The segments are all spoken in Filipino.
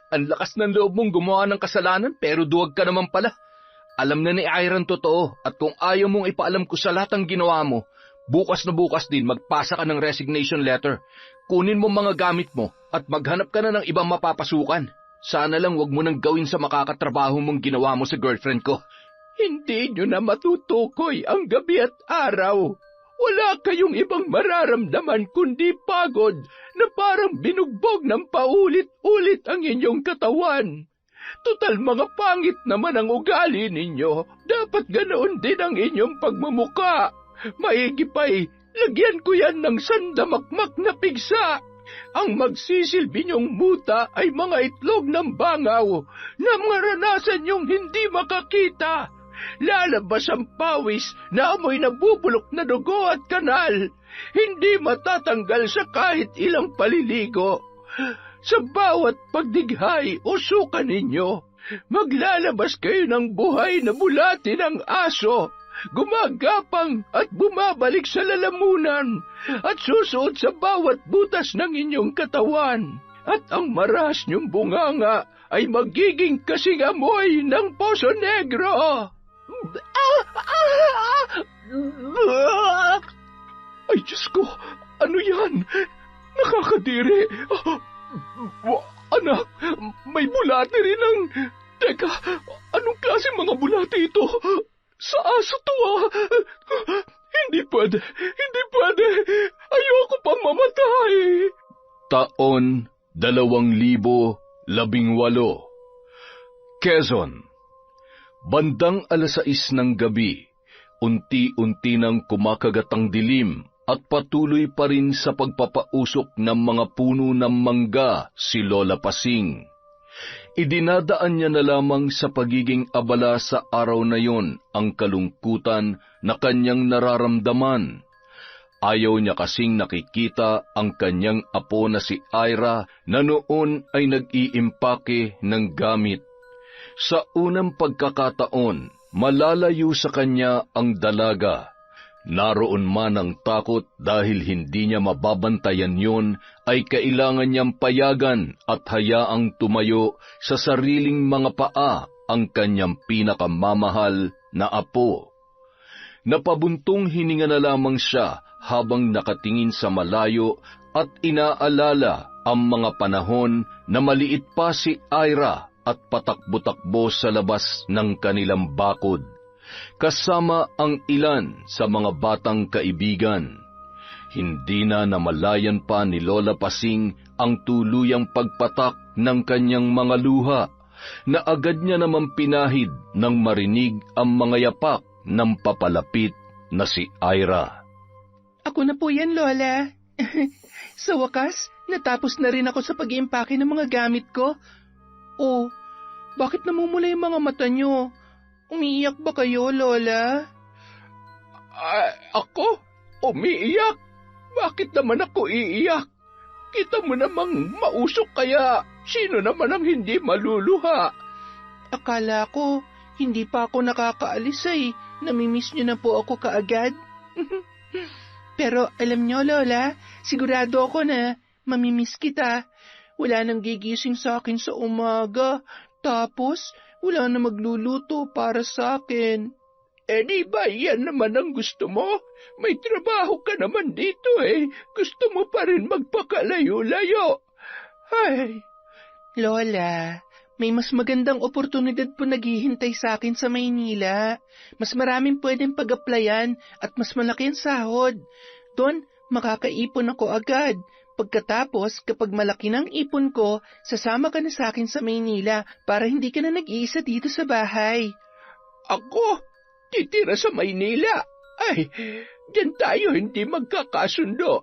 Ang lakas ng loob mong gumawa ng kasalanan pero duwag ka naman pala. Alam na ni Ira ang totoo at kung ayaw mong ipaalam ko sa lahat ng ginawa mo, bukas na bukas din magpasa ka ng resignation letter. Kunin mo mga gamit mo at maghanap ka na ng ibang mapapasukan. Sana lang wag mo nang gawin sa makakatrabaho mong ginawa mo sa girlfriend ko. Hindi nyo na matutukoy ang gabi at araw. Wala kayong ibang mararamdaman kundi pagod na parang binugbog ng paulit-ulit ang inyong katawan. Tutal mga pangit naman ang ugali ninyo. Dapat ganoon din ang inyong pagmumuka. Maigi pa'y, lagyan ko yan ng sandamakmak na pigsa. Ang magsisilbi niyong muta ay mga itlog ng bangaw na maranasan niyong hindi makakita. Lalabas ang pawis na amoy nabubulok na dugo at kanal. Hindi matatanggal sa kahit ilang paliligo. Sa bawat pagdighay o suka ninyo, maglalabas kayo ng buhay na bulati ng aso, gumagapang at bumabalik sa lalamunan, at susuot sa bawat butas ng inyong katawan. At ang maras niyong bunganga ay magiging kasing amoy ng Poso Negro. Ay, Diyos ko! Ano yan? Nakakadiri! Anak, may bulati rin ang... Teka, anong klase mga bulati ito? Sa aso to, Hindi pwede! Hindi pwede! Ayoko pang mamatay! Taon 2018, Quezon. Bandang 6:00 ng gabi, unti-unti nang kumakagat ang dilim at patuloy pa rin sa pagpapausok ng mga puno ng mangga si Lola Pasing. Idinadaan niya na lamang sa pagiging abala sa araw na yon ang kalungkutan na kanyang nararamdaman. Ayaw niya kasing nakikita ang kanyang apo na si Ira na noon ay nag-iimpake ng gamit. Sa unang pagkakataon, malalayo sa kanya ang dalaga. Naroon man ang takot dahil hindi niya mababantayan yon, ay kailangan niyang payagan at hayaang tumayo sa sariling mga paa ang kanyang pinakamamahal na apo. Napabuntong hininga na lamang siya habang nakatingin sa malayo at inaalala ang mga panahon na maliit pa si Ira at patakbo-takbo sa labas ng kanilang bakod, kasama ang ilan sa mga batang kaibigan. Hindi na namalayan pa ni Lola Pasing ang tuluyang pagpatak ng kanyang mga luha, na agad niya naman pinahid nang marinig ang mga yapak ng papalapit na si Ira. Ako na po yan, Lola. Sa wakas, natapos na rin ako sa pag-iimpake ng mga gamit ko. Oh, bakit namumula yung mga mata nyo? Umiiyak ba kayo, Lola? Ako? Umiiyak? Bakit naman ako iiyak? Kita mo namang mausok kaya sino naman ang hindi maluluha? Akala ko, hindi pa ako nakakaalis ay namimiss nyo na po ako kaagad. Pero alam nyo, Lola, sigurado ako na mamimiss kita. Wala nang gigising sa akin sa umaga, tapos wala na magluluto para sa akin. Di ba yan naman ang gusto mo? May trabaho ka naman dito Gusto mo pa rin magpakalayo-layo. Ay. Lola, may mas magandang oportunidad po naghihintay sa akin sa Maynila. Mas maraming pwedeng pag-applyan at mas malaki ang sahod. Doon, makakaipon ako agad. Pagkatapos, kapag malaki ng ipon ko, sasama ka na sa akin sa Maynila para hindi ka na nag-iisa dito sa bahay. Ako? Titira sa Maynila? Ay, diyan tayo hindi magkakasundo.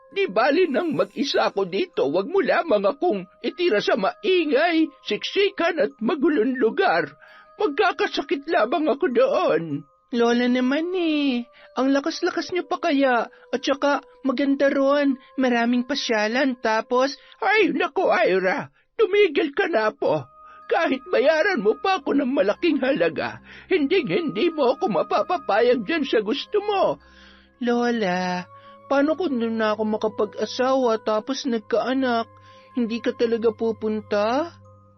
Di bali nang mag-isa ako dito, wag mo lamang akong itira sa maingay, siksikan at magulong lugar. Magkakasakit lamang ako doon. Lola naman ang lakas-lakas niyo pa kaya, at saka maganda ron, maraming pasyalan, tapos... Ay, naku Ira, tumigil ka na po. Kahit bayaran mo pa ako ng malaking halaga, hindi mo ako mapapapayag dyan sa gusto mo. Lola, paano kung na ako makapag-asawa tapos nagkaanak? Hindi ka talaga pupunta?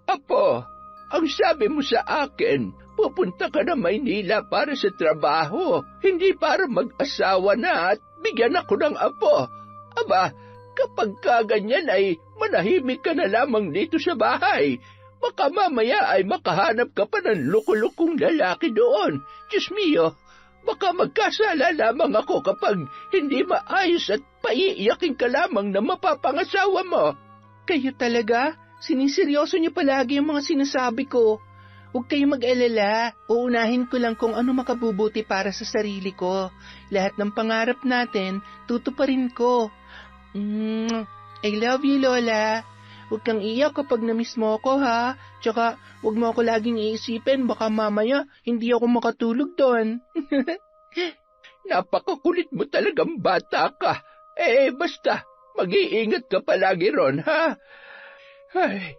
Apo, ang sabi mo sa akin, pupunta ka na Maynila para sa trabaho, hindi para mag-asawa na at bigyan ako ng apo. Aba, kapag kaganyan ay manahimik ka na lamang dito sa bahay. Baka mamaya ay makahanap ka pa ng lukulukong lalaki doon. Diyos mio, baka magkasala lamang ako kapag hindi maayos at paiiyakin ka lamang na mapapangasawa mo. Kayo talaga? Siniseryoso niyo palagi ang mga sinasabi ko. Huwag kayong mag-alala. Uunahin ko lang kung ano makabubuti para sa sarili ko. Lahat ng pangarap natin, tutuparin ko. I love you, Lola. Huwag kang iyak kapag na-miss mo ako, ha? Tsaka, huwag mo ako laging iisipin, baka mamaya hindi ako makatulog doon. Napakakulit mo talagang bata ka. Basta, mag-iingat ka palagi ron, ha? Ay,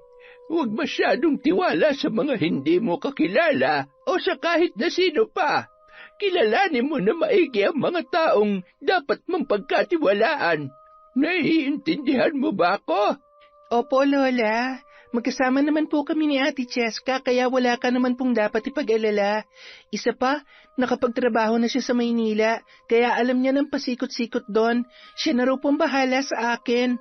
huwag masyadong tiwala sa mga hindi mo kakilala o sa kahit na sino pa. Kilalanin mo na maigi ang mga taong dapat mong pagkatiwalaan. Naiintindihan mo ba ako? Opo, Lola. Magkasama naman po kami ni Ate Cheska, kaya wala ka naman pong dapat ipag-alala. Isa pa, nakapagtrabaho na siya sa Maynila, kaya alam niya ng pasikot-sikot doon. Siya na raw pong bahala sa akin.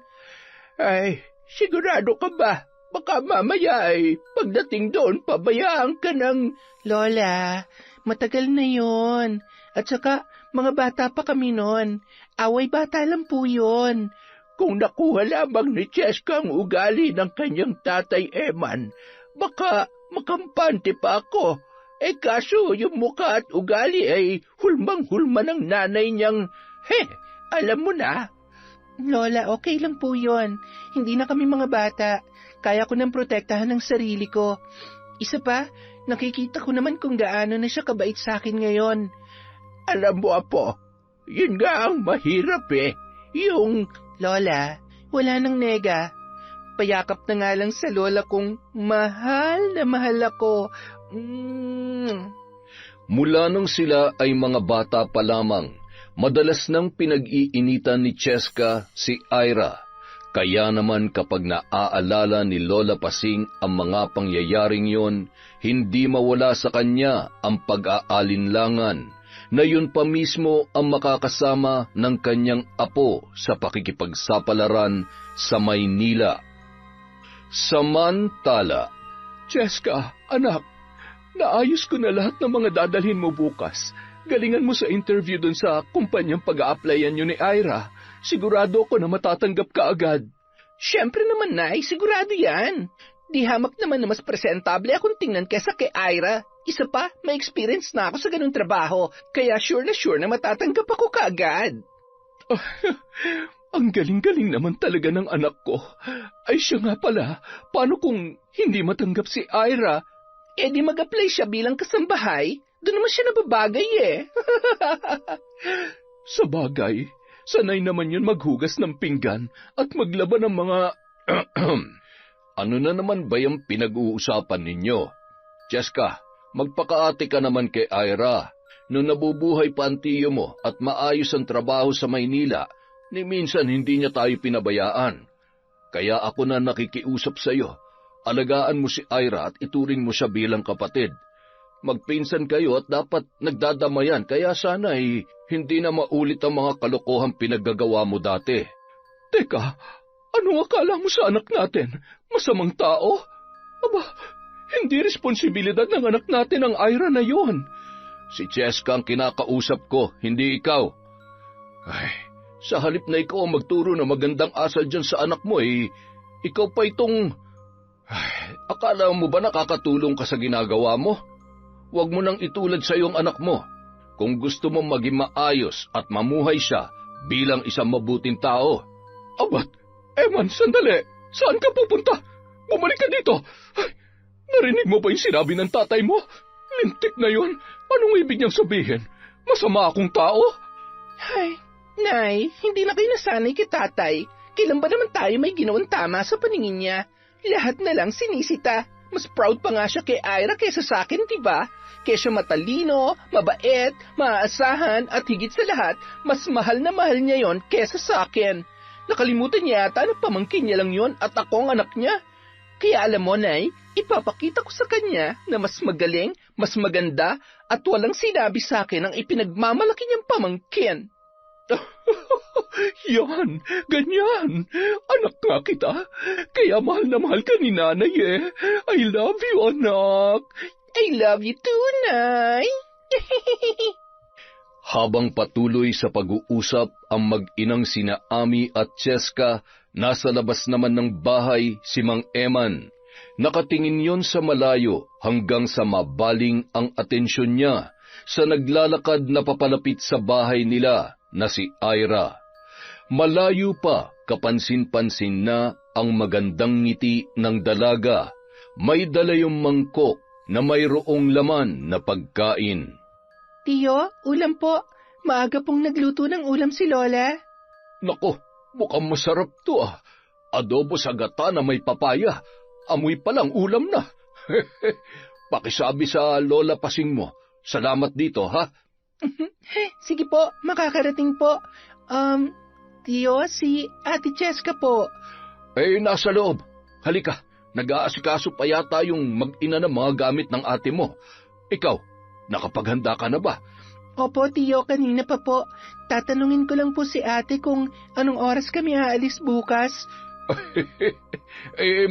Ay, sigurado ka ba? Baka mamaya ay pagdating doon, pabayaan ka ng... Lola, matagal na yon. At saka, mga bata pa kami noon. Away bata lang po yon. Kung nakuha lamang ni Cheska ang ugali ng kanyang tatay Eman, baka makampante pa ako. Kaso yung mukha at ugali ay hulmang-hulma ng nanay niyang, alam mo na. Lola, okay lang po yon. Hindi na kami mga bata. Kaya ko nang protektahan ng sarili ko. Isa pa, nakikita ko naman kung gaano na siya kabait sa akin ngayon. Alam mo, Apo, yun nga ang mahirap yung... Lola, wala nang nega. Payakap na nga lang sa lola kong mahal na mahal ako. Mula nung sila ay mga bata pa lamang, madalas nang pinag-iinitan ni Cheska si Ira. Kaya naman kapag naaalala ni Lola Pasing ang mga pangyayaring yon, hindi mawala sa kanya ang pag-aalinlangan na yun pa mismo ang makakasama ng kanyang apo sa pakikipagsapalaran sa Maynila. Samantala, Cheska, anak, naayos ko na lahat ng mga dadalhin mo bukas. Galingan mo sa interview dun sa kumpanyang pag-a-applyan nyo ni Ira. Sigurado ako na matatanggap ka agad. Siyempre naman, Nay, sigurado yan. Di hamak naman na mas presentable akong tingnan kesa kay Ira. Isa pa, may experience na ako sa ganung trabaho, kaya sure na matatanggap ako kaagad. Ang galing-galing naman talaga ng anak ko. Ay siya nga pala, paano kung hindi matanggap si Ira? Di mag-apply siya bilang kasambahay. Doon naman siya nababagay Sa bagay, sanay naman yun maghugas ng pinggan at maglaba ng mga... Ano na naman ba yung pinag-uusapan ninyo? Cheska, magpakaate ka naman kay Ira. Nung nabubuhay pa ang tiyo mo at maayos ang trabaho sa Maynila, ni minsan hindi niya tayo pinabayaan. Kaya ako na nakikiusap sa iyo. Alagaan mo si Ira at ituring mo siya bilang kapatid. Magpinsan kayo at dapat nagdadamayan, kaya sana hindi na maulit ang mga kalokohang pinaggagawa mo dati. Teka, anong akala mo sa anak natin? Masamang tao? Aba, hindi responsibilidad ng anak natin ang Ira na yon. Si Cheska ang kinakausap ko, hindi ikaw. Ay, sa halip na ikaw ang magturo ng magandang asal dyan sa anak mo, ikaw pa itong... Ay, akala mo ba nakakatulong ka sa ginagawa mo? Huwag mo nang itulad sa iyong anak mo. Kung gusto mong maging maayos at mamuhay siya bilang isang mabuting tao. Abat, Eman, sandali. Saan ka pupunta? Bumalik ka dito. Ay, narinig mo ba yung sinabi ng tatay mo? Lintik na yun. Anong ibig niyang sabihin? Masama akong tao? Ay, Nay, hindi na kayo nasanay kay tatay. Kailan ba naman tayo may ginawang tama sa paningin niya? Lahat na lang sinisita. Mas proud pa nga siya kay Ira kaysa sa akin, diba? Kaya siya matalino, mabait, maaasahan, at higit sa lahat, mas mahal na mahal niya yon kaysa sa akin. Nakalimutan niya yata na pamangkin niya lang yon at ako ang anak niya. Kaya alam mo, Nay, ipapakita ko sa kanya na mas magaling, mas maganda, at walang sinabi sa akin ang ipinagmamalaki niyang pamangkin. Yan, ganyan. Anak nga kita. Kaya mahal na mahal ka ni nanay eh. I love you, anak. I love you too, Nay. Habang patuloy sa pag-uusap ang mag-inang sina Ami at Cheska, nasa labas naman ng bahay si Mang Eman. Nakatingin yon sa malayo hanggang sa mabaling ang atensyon niya sa naglalakad na papalapit sa bahay nila na si Ira. Malayo pa, kapansin-pansin na ang magandang ngiti ng dalaga. May dala yung mangkok na mayroong laman na pagkain. Tiyo, ulam po. Maaga pong nagluto ng ulam si Lola. Nako, mukhang masarap to ah. Adobo sa gata na may papaya. Amoy palang ulam na. Pakisabi sa Lola Pasing mo. Salamat dito, ha? Sige po, makakarating po. Tiyo, si Ate Cheska po. Nasa loob. Halika, nag-aasikaso pa yata yung mag-ina ng mga gamit ng ate mo. Ikaw, nakapaghanda ka na ba? Opo, Tiyo, kanina pa po. Tatanungin ko lang po si ate kung anong oras kami aalis bukas.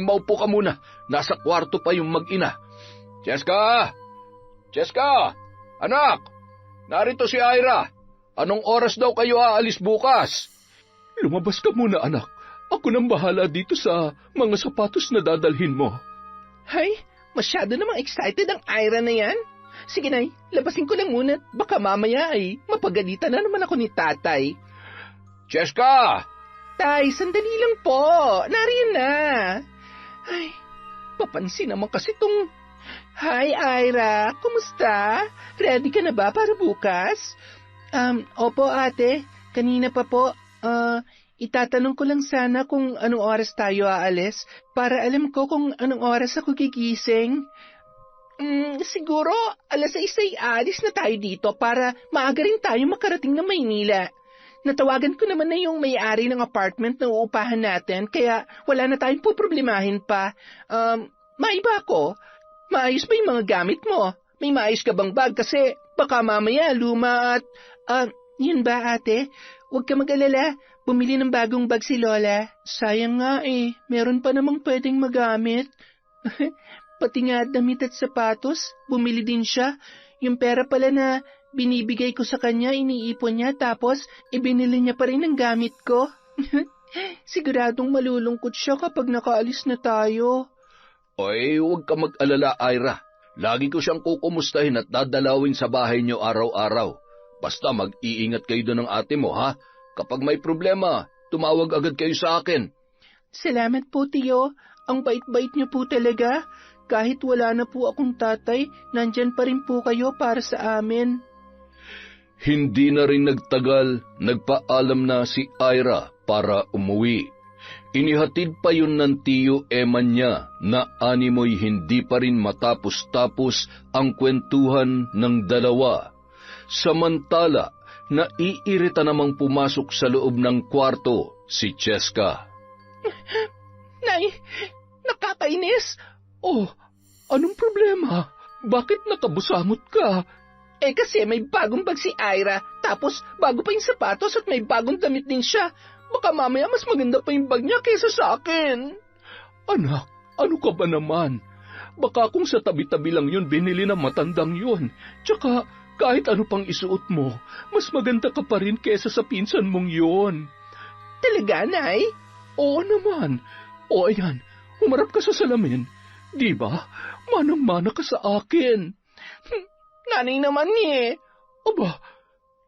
Maupo ka muna. Nasa kwarto pa yung mag-ina. Cheska! Cheska! Anak! Narito si Ira. Anong oras daw kayo aalis bukas? Lumabas ka muna, anak. Ako nang bahala dito sa mga sapatos na dadalhin mo. Hay, masyado namang excited ang Ira na yan. Sige, Nay, labasin ko lang muna. Baka mamaya ay mapagalitan na naman ako ni Tatay. Cheska! Tay, sandali lang po. Nariyan na. Ay, papansin naman kasi tong... Hi, Ira. Kumusta? Ready ka na ba para bukas? Opo, ate. Kanina pa po. Itatanong ko lang sana kung anong oras tayo aalis para alam ko kung anong oras ako gigising. Siguro, 6:00 ay alis na tayo dito para maaga rin tayo makarating ng Maynila. Natawagan ko naman na yung may-ari ng apartment na uupahan natin, kaya wala na tayong poproblemahin pa. Maiba ako. Maayos ba yung mga gamit mo? May maayos ka bang bag? Kasi baka mamaya luma at... Yun ba, ate? Huwag ka mag-alala. Bumili ng bagong bag si Lola. Sayang nga eh. Meron pa namang pwedeng magamit. Pati nga damit at sapatos, bumili din siya. Yung pera pala na binibigay ko sa kanya, iniipon niya, tapos ibinili niya pa rin ang gamit ko. Siguradong malulungkot siya kapag nakaalis na tayo. Oy, huwag ka mag-alala, Ira. Lagi ko siyang kukumustahin at dadalawin sa bahay niyo araw-araw. Basta mag-iingat kayo doon ng ate mo, ha? Kapag may problema, tumawag agad kayo sa akin. Salamat po, Tiyo. Ang bait-bait niyo po talaga. Kahit wala na po akong tatay, nandyan pa rin po kayo para sa amin. Hindi na rin nagtagal, nagpaalam na si Ira para umuwi. Inihatid pa yun ng tiyo Eman niya na animoy hindi pa rin matapos-tapos ang kwentuhan ng dalawa. Samantala, naiirita namang pumasok sa loob ng kwarto si Cheska. Nay, nakakainis. Oh, anong problema? Bakit nakabusamot ka? Kasi may bagong bag si Ira, tapos bago pa yung sapatos at may bagong damit din siya. Baka mamaya mas maganda pa yung bag niya kaysa sa akin. Anak, ano ka ba naman? Baka kung sa tabi-tabi lang yun binili ng matandang yun. Tsaka kahit ano pang isuot mo, mas maganda ka pa rin kaysa sa pinsan mong yun. Talaga, Nay? Oo naman. O ayan, humarap ka sa salamin. Di ba? Manang-mana ka sa akin. Nanay naman eh. Aba,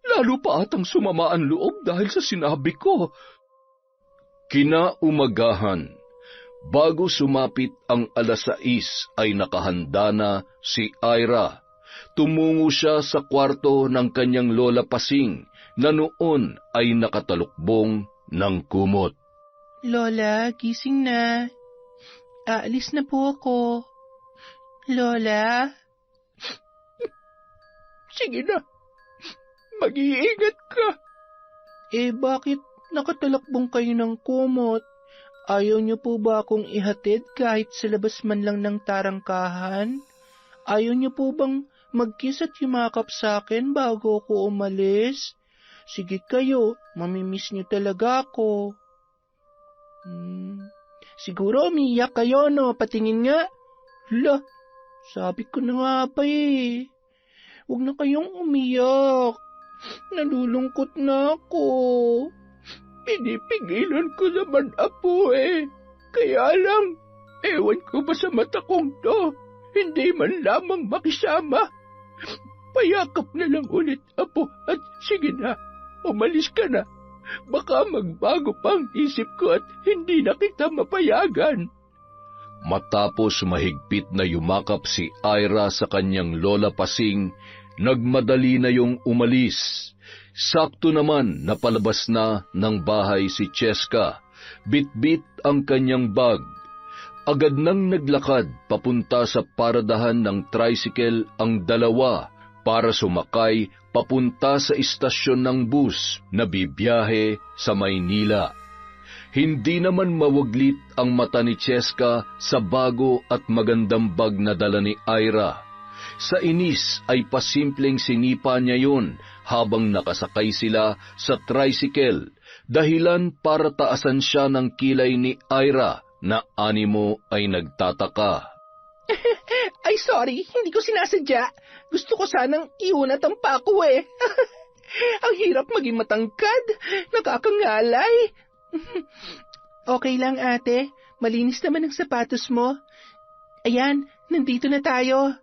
lalo pa atang sumama ang loob dahil sa sinabi ko. Kinaumagahan, bago sumapit ang 6:00 ay nakahanda na si Ira. Tumungo siya sa kwarto ng kanyang Lola Pasing na noon ay nakatalukbong ng kumot. Lola, gising na. Aalis na po ako. Lola? Sige na. Mag-iingat ka. Bakit Nakatalakbong kayo ng kumot. Ayaw niyo po ba akong ihatid kahit sa labas man lang ng tarangkahan? Ayaw niyo po bang mag-kiss at yumakap sa akin bago ako umalis? Sige kayo, mamimiss niyo talaga ako. Siguro umiyak kayo, no? Patingin nga. Hala, sabi ko na nga pa eh. Huwag na kayong umiyak. Nalulungkot na ako. Pinipigilan ko naman, Apo eh. Kaya lang, ewan ko ba sa mata kong to, hindi man lamang makisama. Payakap na lang ulit, Apo, at sige na, umalis ka na. Baka magbago pang isip ko at hindi na kita mapayagan. Matapos mahigpit na yumakap si Ira sa kanyang lola Pasing, nagmadali na yung umalis. Sakto naman napalabas na ng bahay si Cheska, bitbit ang kanyang bag. Agad nang naglakad papunta sa paradahan ng tricycle ang dalawa para sumakay papunta sa istasyon ng bus na bibiyahe sa Maynila. Hindi naman mawaglit ang mata ni Cheska sa bago at magandang bag na dala ni Ira. Sa inis ay pasimpleng sinipa niya yun habang nakasakay sila sa tricycle, dahilan para taasan siya ng kilay ni Ira na animo ay nagtataka. Ay sorry, hindi ko sinasadya. Gusto ko sanang iunat ang pako eh. Ang hirap maging matangkad, nakakangalay. Okay lang ate, malinis naman ang sapatos mo. Ayan, nandito na tayo.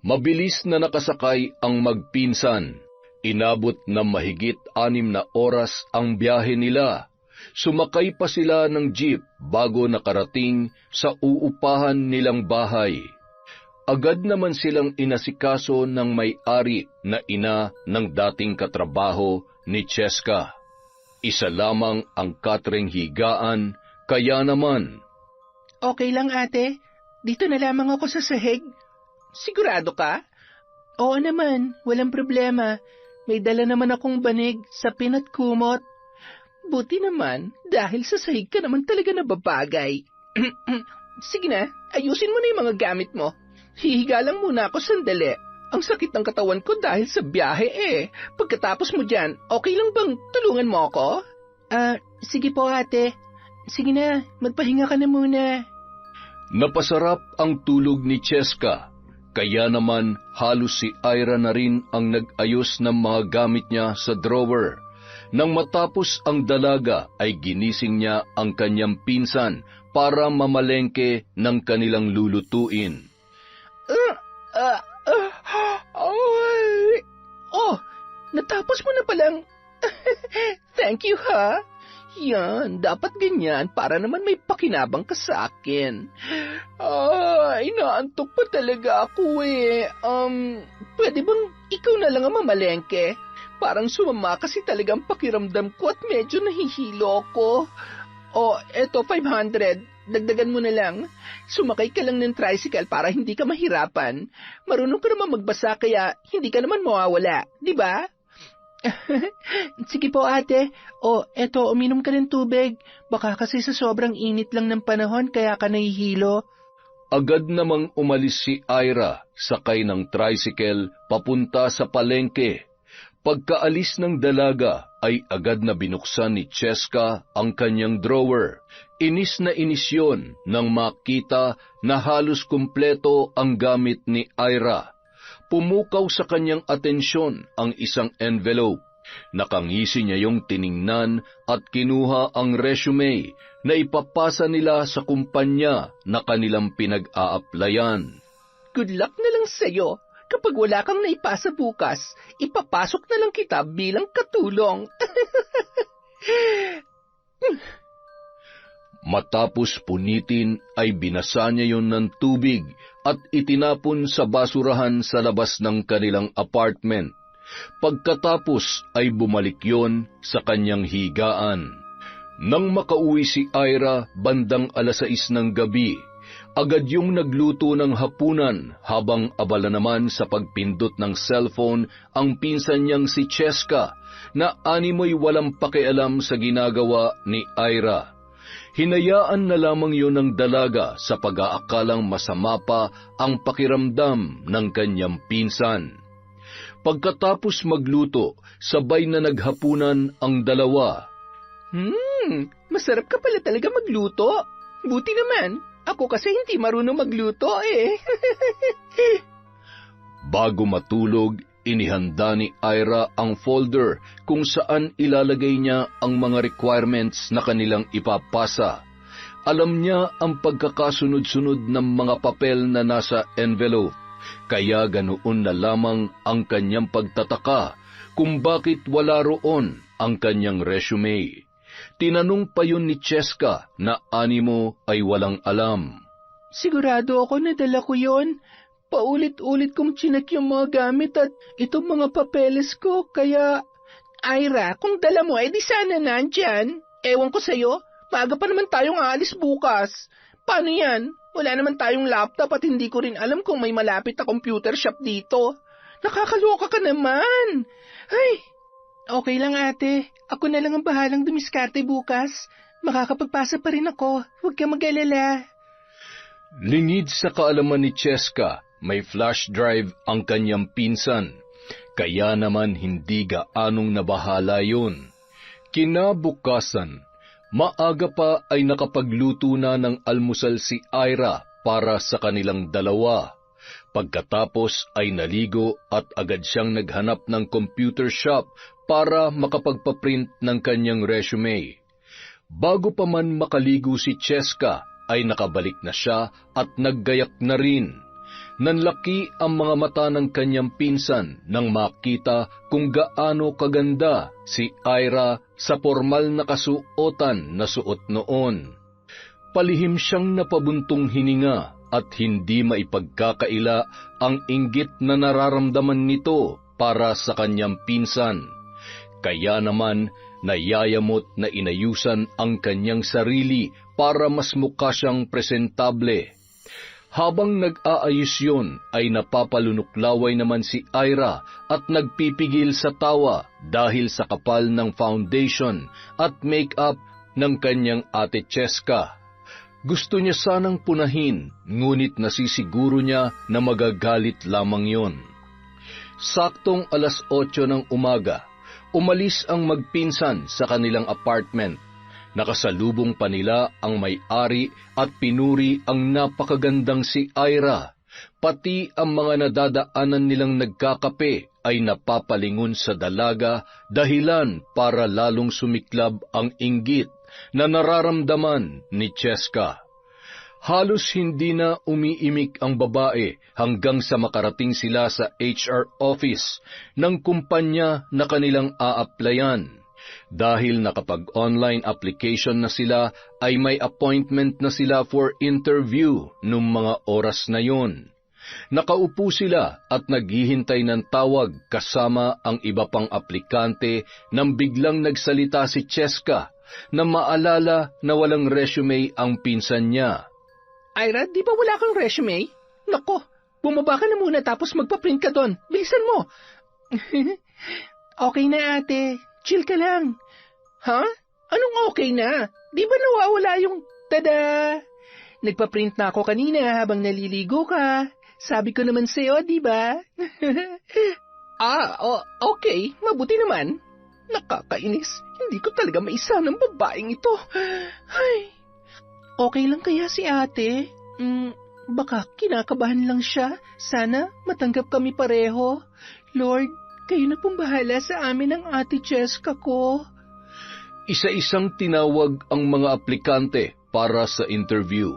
Mabilis na nakasakay ang magpinsan. Inabot na mahigit 6 na oras ang biyahe nila. Sumakay pa sila ng jeep bago nakarating sa uupahan nilang bahay. Agad naman silang inasikaso ng may-ari na ina ng dating katrabaho ni Cheska. Isa lamang ang katring higaan, kaya naman. Okay lang ate, dito na lamang ako sa sahig. Sigurado ka? Oo naman, walang problema. May dala naman akong banig, sapin at kumot. Buti naman, dahil sa sahig ka naman talaga nababagay. Sige na, ayusin mo na yung mga gamit mo. Hihiga lang muna ako sandali. Ang sakit ng katawan ko dahil sa biyahe eh. Pagkatapos mo dyan, okay lang bang tulungan mo ako? Sige po ate. Sige na, magpahinga ka na muna. Napasarap ang tulog ni Cheska. Kaya naman halos si Ira na rin ang nag-ayos ng mga gamit niya sa drawer. Nang matapos ang dalaga ay ginising niya ang kanyang pinsan para mamalengke ng kanilang lulutuin. Oh, natapos mo na palang. Thank you ha. Yan, dapat ganyan para naman may pakinabang ka sa akin. Inaantok pa talaga ako eh. Pwede bang ikaw na lang ang mamalengke? Parang sumama kasi talagang pakiramdam ko at medyo nahihilo ko. Eto 500. Dagdagan mo na lang. Sumakay ka lang ng tricycle para hindi ka mahirapan. Marunong ka naman magbasa kaya hindi ka naman mawawala, di ba? Sige po ate. Eto, uminom ka ng tubig. Baka kasi sa sobrang init lang ng panahon kaya ka nahihilo. Agad namang umalis si Ira, sakay ng tricycle papunta sa palengke. Pagkaalis ng dalaga ay agad na binuksan ni Cheska ang kanyang drawer. Inis na inis yun nang makita na halos kumpleto ang gamit ni Ira. Pumukaw sa kanyang atensyon ang isang envelope. Nakangisi niya yung tiningnan at kinuha ang resume na ipapasa nila sa kumpanya na kanilang pinag-a-applyan. Good luck na lang sa'yo. Kapag wala kang naipasa bukas, ipapasok na lang kita bilang katulong. Matapos punitin ay binasa niya yon ng tubig at itinapon sa basurahan sa labas ng kanilang apartment. Pagkatapos ay bumalik yon sa kanyang higaan. Nang makauwi si Ira bandang 6:00 ng gabi, agad yung nagluto ng hapunan habang abala naman sa pagpindot ng cellphone ang pinsan niyang si Cheska na animoy walang pakialam sa ginagawa ni Ira. Hinayaan na lamang yun ng dalaga sa pag-aakalang masama pa ang pakiramdam ng kanyang pinsan. Pagkatapos magluto, sabay na naghapunan ang dalawa. Masarap ka pala talaga magluto. Buti naman, ako kasi hindi marunong magluto eh. Bago matulog, inihanda ni Ira ang folder kung saan ilalagay niya ang mga requirements na kanilang ipapasa. Alam niya ang pagkakasunod-sunod ng mga papel na nasa envelope, kaya ganoon na lamang ang kanyang pagtataka kung bakit wala roon ang kanyang resume. Tinanong pa yun ni Cheska na animo ay walang alam. Sigurado ako na dala ko yun. Paulit-ulit kong chinek yung mga gamit at itong mga papeles ko, kaya... Ira, kung dala mo, edi sana nandyan. Ewan ko sa'yo, maaga pa naman tayong aalis bukas. Paano yan? Wala naman tayong laptop at hindi ko rin alam kung may malapit na computer shop dito. Nakakaloka ka naman. Ay, okay lang ate. Ako na lang ang bahalang dumiskarte bukas. Makakapagpasa pa rin ako. Huwag ka mag-alala. Lingid sa kaalaman ni Cheska, may flash drive ang kanyang pinsan, kaya naman hindi gaanong nabahala yun. Kinabukasan, maaga pa ay nakapagluto na ng almusal si Ira para sa kanilang dalawa. Pagkatapos ay naligo at agad siyang naghanap ng computer shop para makapagpaprint ng kanyang resume. Bago pa man makaligo si Cheska, ay nakabalik na siya at naggayak na rin. Nanlaki ang mga mata ng kanyang pinsan nang makita kung gaano kaganda si Ira sa formal na kasuotan na suot noon. Palihim siyang napabuntong hininga at hindi maipagkakaila ang inggit na nararamdaman nito para sa kanyang pinsan. Kaya naman nayayamot na inayusan ang kanyang sarili para mas mukha siyang presentable. Habang nag-aayos yun, ay napapalunuklaway naman si Ira at nagpipigil sa tawa dahil sa kapal ng foundation at make-up ng kanyang ate Cheska. Gusto niya sanang punahin, ngunit nasisiguro niya na magagalit lamang yon. Saktong 8:00 ng umaga, umalis ang magpinsan sa kanilang apartment. Nakasalubong pa nila ang may-ari at pinuri ang napakagandang si Ira. Pati ang mga nadadaanan nilang nagkakape ay napapalingon sa dalaga dahilan para lalong sumiklab ang inggit na nararamdaman ni Cheska. Halos hindi na umiimik ang babae hanggang sa makarating sila sa HR office ng kumpanya na kanilang aaplayan. Dahil nakapag-online application na sila, ay may appointment na sila for interview nung mga oras na yun. Nakaupo sila at naghihintay ng tawag kasama ang iba pang aplikante nang biglang nagsalita si Cheska na maalala na walang resume ang pinsan niya. Ira, di ba wala kang resume? Nako, bumaba ka na muna tapos magpa-print ka doon. Bilisan mo. Okay na ate. Chill ka lang. Ha? Anong okay na? Di ba nawawala yung tada? Nagpa-print na ako kanina habang naliligo ka. Sabi ko naman sa'yo, di ba? Okay. Mabuti naman. Nakakainis. Hindi ko talaga maisa ng babaeng ito. Ay. Okay lang kaya si ate? Baka kinakabahan lang siya. Sana matanggap kami pareho. Lord, kayo na pong bahala sa amin ng ate Cheska ko. Isa-isang tinawag ang mga aplikante para sa interview.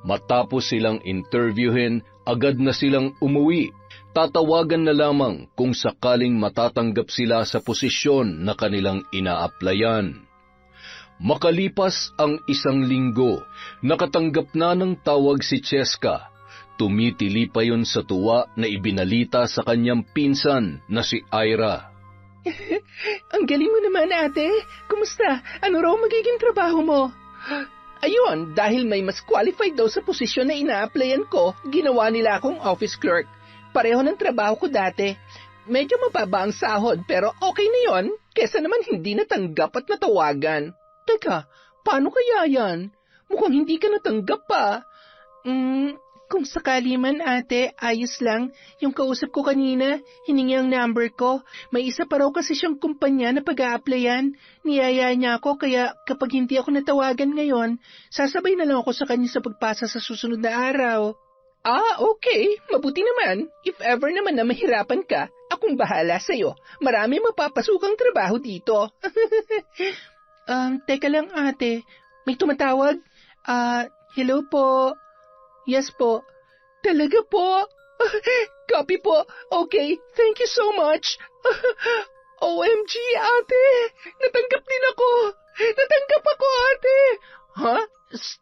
Matapos silang interviewin, agad na silang umuwi. Tatawagan na lamang kung sakaling matatanggap sila sa posisyon na kanilang inaaplayan. Makalipas ang 1 linggo, nakatanggap na ng tawag si Cheska. Tumitili pa yon sa tuwa na ibinalita sa kanyang pinsan na si Ira. Ang galing mo naman ate. Kumusta? Ano raw magiging trabaho mo? Ayun, dahil may mas qualified daw sa posisyon na ina-applyan ko, ginawa nila akong office clerk. Pareho ng trabaho ko dati. Medyo mababa ang sahod pero okay na yon, kesa naman hindi natanggap at natawagan. Teka, paano kaya yan? Mukhang hindi ka natanggap pa. Kung sakali man ate, ayos lang. Yung kausap ko kanina, hiningi ang number ko. May isa pa raw kasi siyang kumpanya na pag-a-applyan. Niyaya niya ako kaya kapag hindi ako natawagan ngayon, sasabay na lang ako sa kanya sa pagpasa sa susunod na araw. Okay. Mabuti naman. If ever naman na mahirapan ka, akong bahala sa'yo. Marami mapapasukang trabaho dito. Teka lang ate. May tumatawag? Hello po. Yes po. Talaga po? Copy po. Okay, thank you so much. OMG, ate. Natanggap din ako. Natanggap ako, ate. Ha?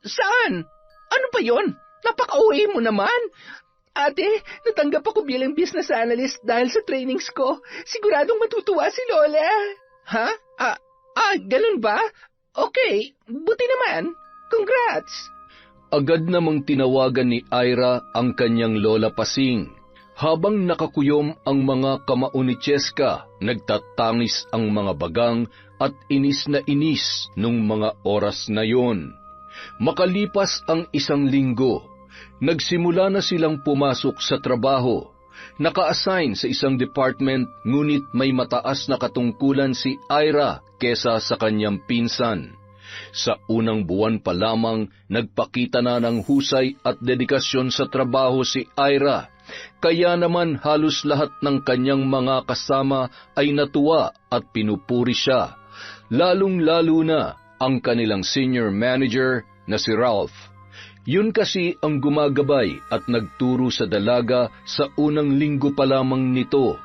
Saan? Ano ba yon? Napaka-OA mo naman. Ate, natanggap ako bilang business analyst dahil sa trainings ko. Siguradong matutuwa si Lola. Ha? Ganun ba? Okay, buti naman. Congrats. Agad namang tinawagan ni Ira ang kanyang Lola Pasing. Habang nakakuyom ang mga kamao ni Cheska, nagtatangis ang mga bagang at inis na inis nung mga oras na yon. Makalipas ang 1 linggo, nagsimula na silang pumasok sa trabaho. Naka-assign sa isang department ngunit may mataas na katungkulan si Ira kesa sa kanyang pinsan. Sa unang buwan pa lamang, nagpakita na ng husay at dedikasyon sa trabaho si Ira. Kaya naman halos lahat ng kanyang mga kasama ay natuwa at pinupuri siya. Lalong-lalo na ang kanilang senior manager na si Ralph. Yun kasi ang gumagabay at nagturo sa dalaga sa unang linggo pa lamang nito.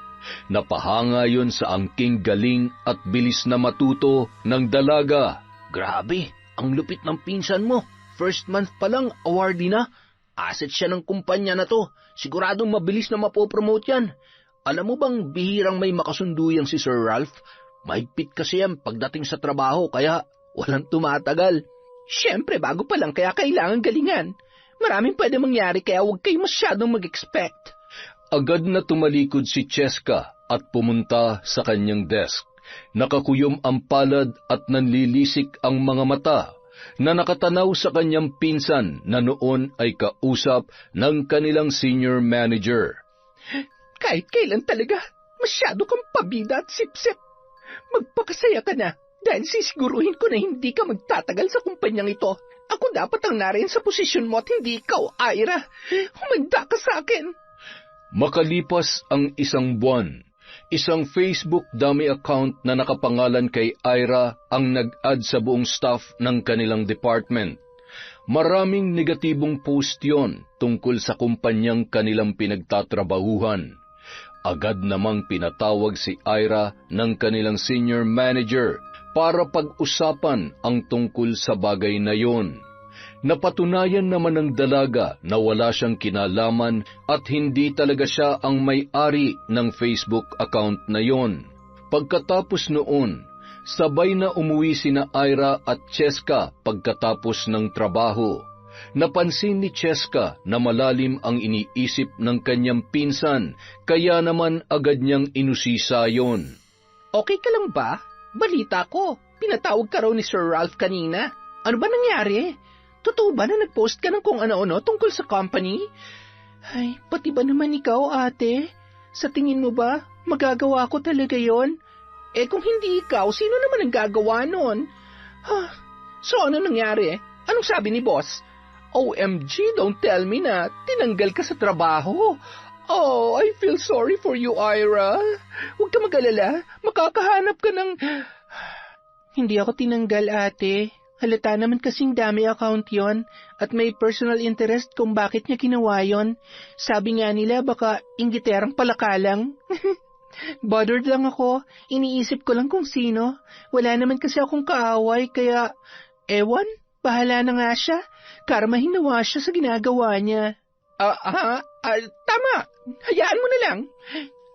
Napahanga yun sa angking galing at bilis na matuto ng dalaga. Grabe, ang lupit ng pinsan mo. First month pa lang, awardee na. Asset siya ng kumpanya na to. Siguradong mabilis na mapopromote yan. Alam mo bang bihirang may makasundo yan si Sir Ralph? Mahigpit kasi yan pagdating sa trabaho kaya walang tumatagal. Siyempre, bago pa lang kaya kailangan galingan. Maraming pwede mangyari kaya huwag kayo masyadong mag-expect. Agad na tumalikod si Cheska at pumunta sa kanyang desk. Nakakuyom ang palad at nanlilisik ang mga mata na nakatanaw sa kanyang pinsan na noon ay kausap ng kanilang senior manager. Kahit kailan talaga, masyado kang pabida at sipsip. Magpakasaya ka na dahil sisiguruhin ko na hindi ka magtatagal sa kumpanyang ito. Ako dapat ang nariyan sa posisyon mo at hindi ikaw, Ira. Humanda ka sa akin. Makalipas ang 1 buwan, isang Facebook dummy account na nakapangalan kay Ira ang nag-add sa buong staff ng kanilang department. Maraming negatibong post yon tungkol sa kumpanyang kanilang pinagtatrabahuhan. Agad namang pinatawag si Ira ng kanilang senior manager para pag-usapan ang tungkol sa bagay na yon. Napatunayan naman ng dalaga na wala siyang kinalaman at hindi talaga siya ang may-ari ng Facebook account na yon. Pagkatapos noon, sabay na umuwi sina Ira at Cheska pagkatapos ng trabaho. Napansin ni Cheska na malalim ang iniisip ng kanyang pinsan, kaya naman agad niyang inusisa yon. Okay ka lang ba? Balita ko, pinatawag ka raw ni Sir Ralph kanina. Ano ba nangyari? Totoo ba na nag-post ka ng kung ano-ano tungkol sa company? Ay, pati ba naman ikaw, ate? Sa tingin mo ba, magagawa ko talaga yon? Kung hindi ikaw, sino naman ang gagawa nun? So ano nangyari? Anong sabi ni boss? OMG, don't tell me na tinanggal ka sa trabaho. Oh, I feel sorry for you, Ira. Huwag ka mag-alala, makakahanap ka ng... Hindi ako tinanggal, ate. Halata naman kasing dami account yon at may personal interest kung bakit niya ginawa yon. Sabi nga nila baka inggiterang palakalang. Bothered lang ako, iniisip ko lang kung sino. Wala naman kasi akong kaaway kaya, ewan, bahala na nga siya. Karmahin nawa siya sa ginagawa niya. Tama, hayaan mo na lang.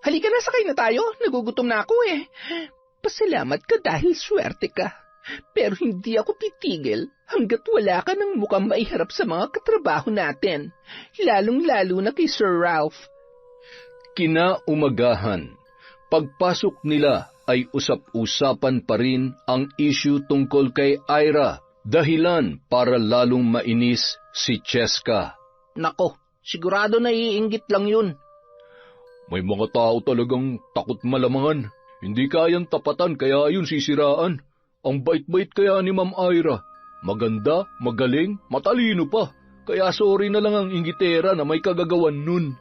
Halika na, sakay na tayo, nagugutom na ako eh. Pasalamat ka dahil swerte ka. Pero hindi ako titigil hanggat wala ka ng mukhang maiharap sa mga katrabaho natin, lalong-lalo na kay Sir Ralph. Kinaumagahan, pagpasok nila ay usap-usapan pa rin ang issue tungkol kay Ira, dahilan para lalong mainis si Cheska. Nako, sigurado na iinggit lang yun. May mga tao talagang takot malamangan. Hindi kayang tapatan kaya ayun sisiraan. Ang bait-bait kaya ni Ma'am Ira. Maganda, magaling, matalino pa. Kaya sorry na lang ang inggitera na may kagagawan nun.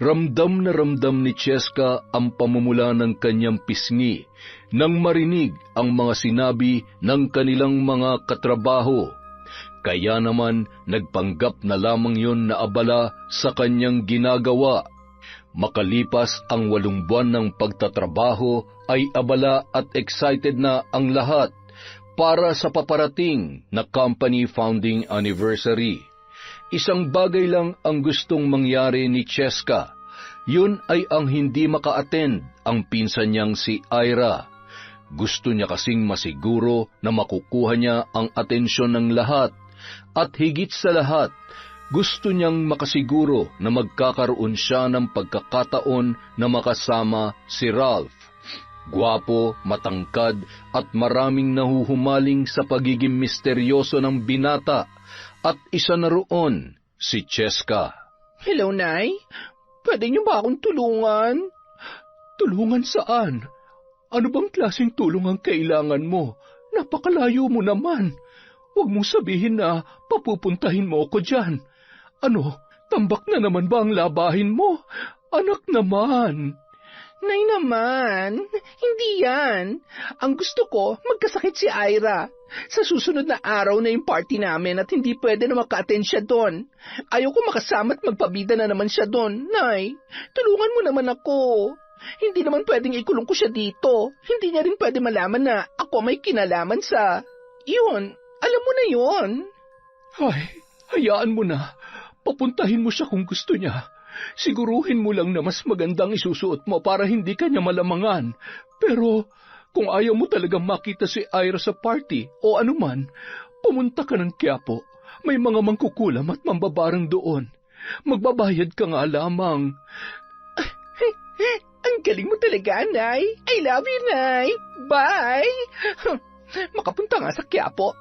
Ramdam na ramdam ni Cheska ang pamumula ng kanyang pisngi nang marinig ang mga sinabi ng kanilang mga katrabaho. Kaya naman nagpanggap na lamang yon na abala sa kanyang ginagawa. Makalipas ang 8 buwan ng pagtatrabaho ay abala at excited na ang lahat para sa paparating na company founding anniversary. Isang bagay lang ang gustong mangyari ni Cheska. Yun ay ang hindi maka-attend ang pinsan niyang si Ira. Gusto niya kasing masiguro na makukuha niya ang atensyon ng lahat at higit sa lahat, gusto niyang makasiguro na magkakaroon siya ng pagkakataon na makasama si Ralph. Gwapo, matangkad at maraming nahuhumaling sa pagiging misteryoso ng binata at isa na roon si Cheska. Hello, Nay. Pwede niyo ba akong tulungan? Tulungan saan? Ano bang klaseng tulong ang kailangan mo? Napakalayo mo naman. Huwag mong sabihin na papupuntahin mo ako dyan. Ano, tambak na naman ba ang labahin mo? Anak naman. Nay naman, hindi yan. Ang gusto ko, magkasakit si Ira. Sa susunod na araw na yung party namin at hindi pwede na maka-attend siya doon. Ayaw ko makasama at magpabida na naman siya doon. Nay, tulungan mo naman ako. Hindi naman pwedeng ikulong ko siya dito. Hindi niya rin pwede malaman na ako may kinalaman sa... Yun, alam mo na yun. Ay, hayaan mo na. Papuntahin mo siya kung gusto niya. Siguruhin mo lang na mas magandang isusuot mo para hindi ka niya malamangan. Pero kung ayaw mo talagang makita si Ira sa party o anuman, pumunta ka ng Quiapo. May mga mangkukulam at mambabarang doon. Magbabayad ka nga lamang. Ang galing mo talaga, Nay. I love you, Nay. Bye. Makapunta nga sa Quiapo.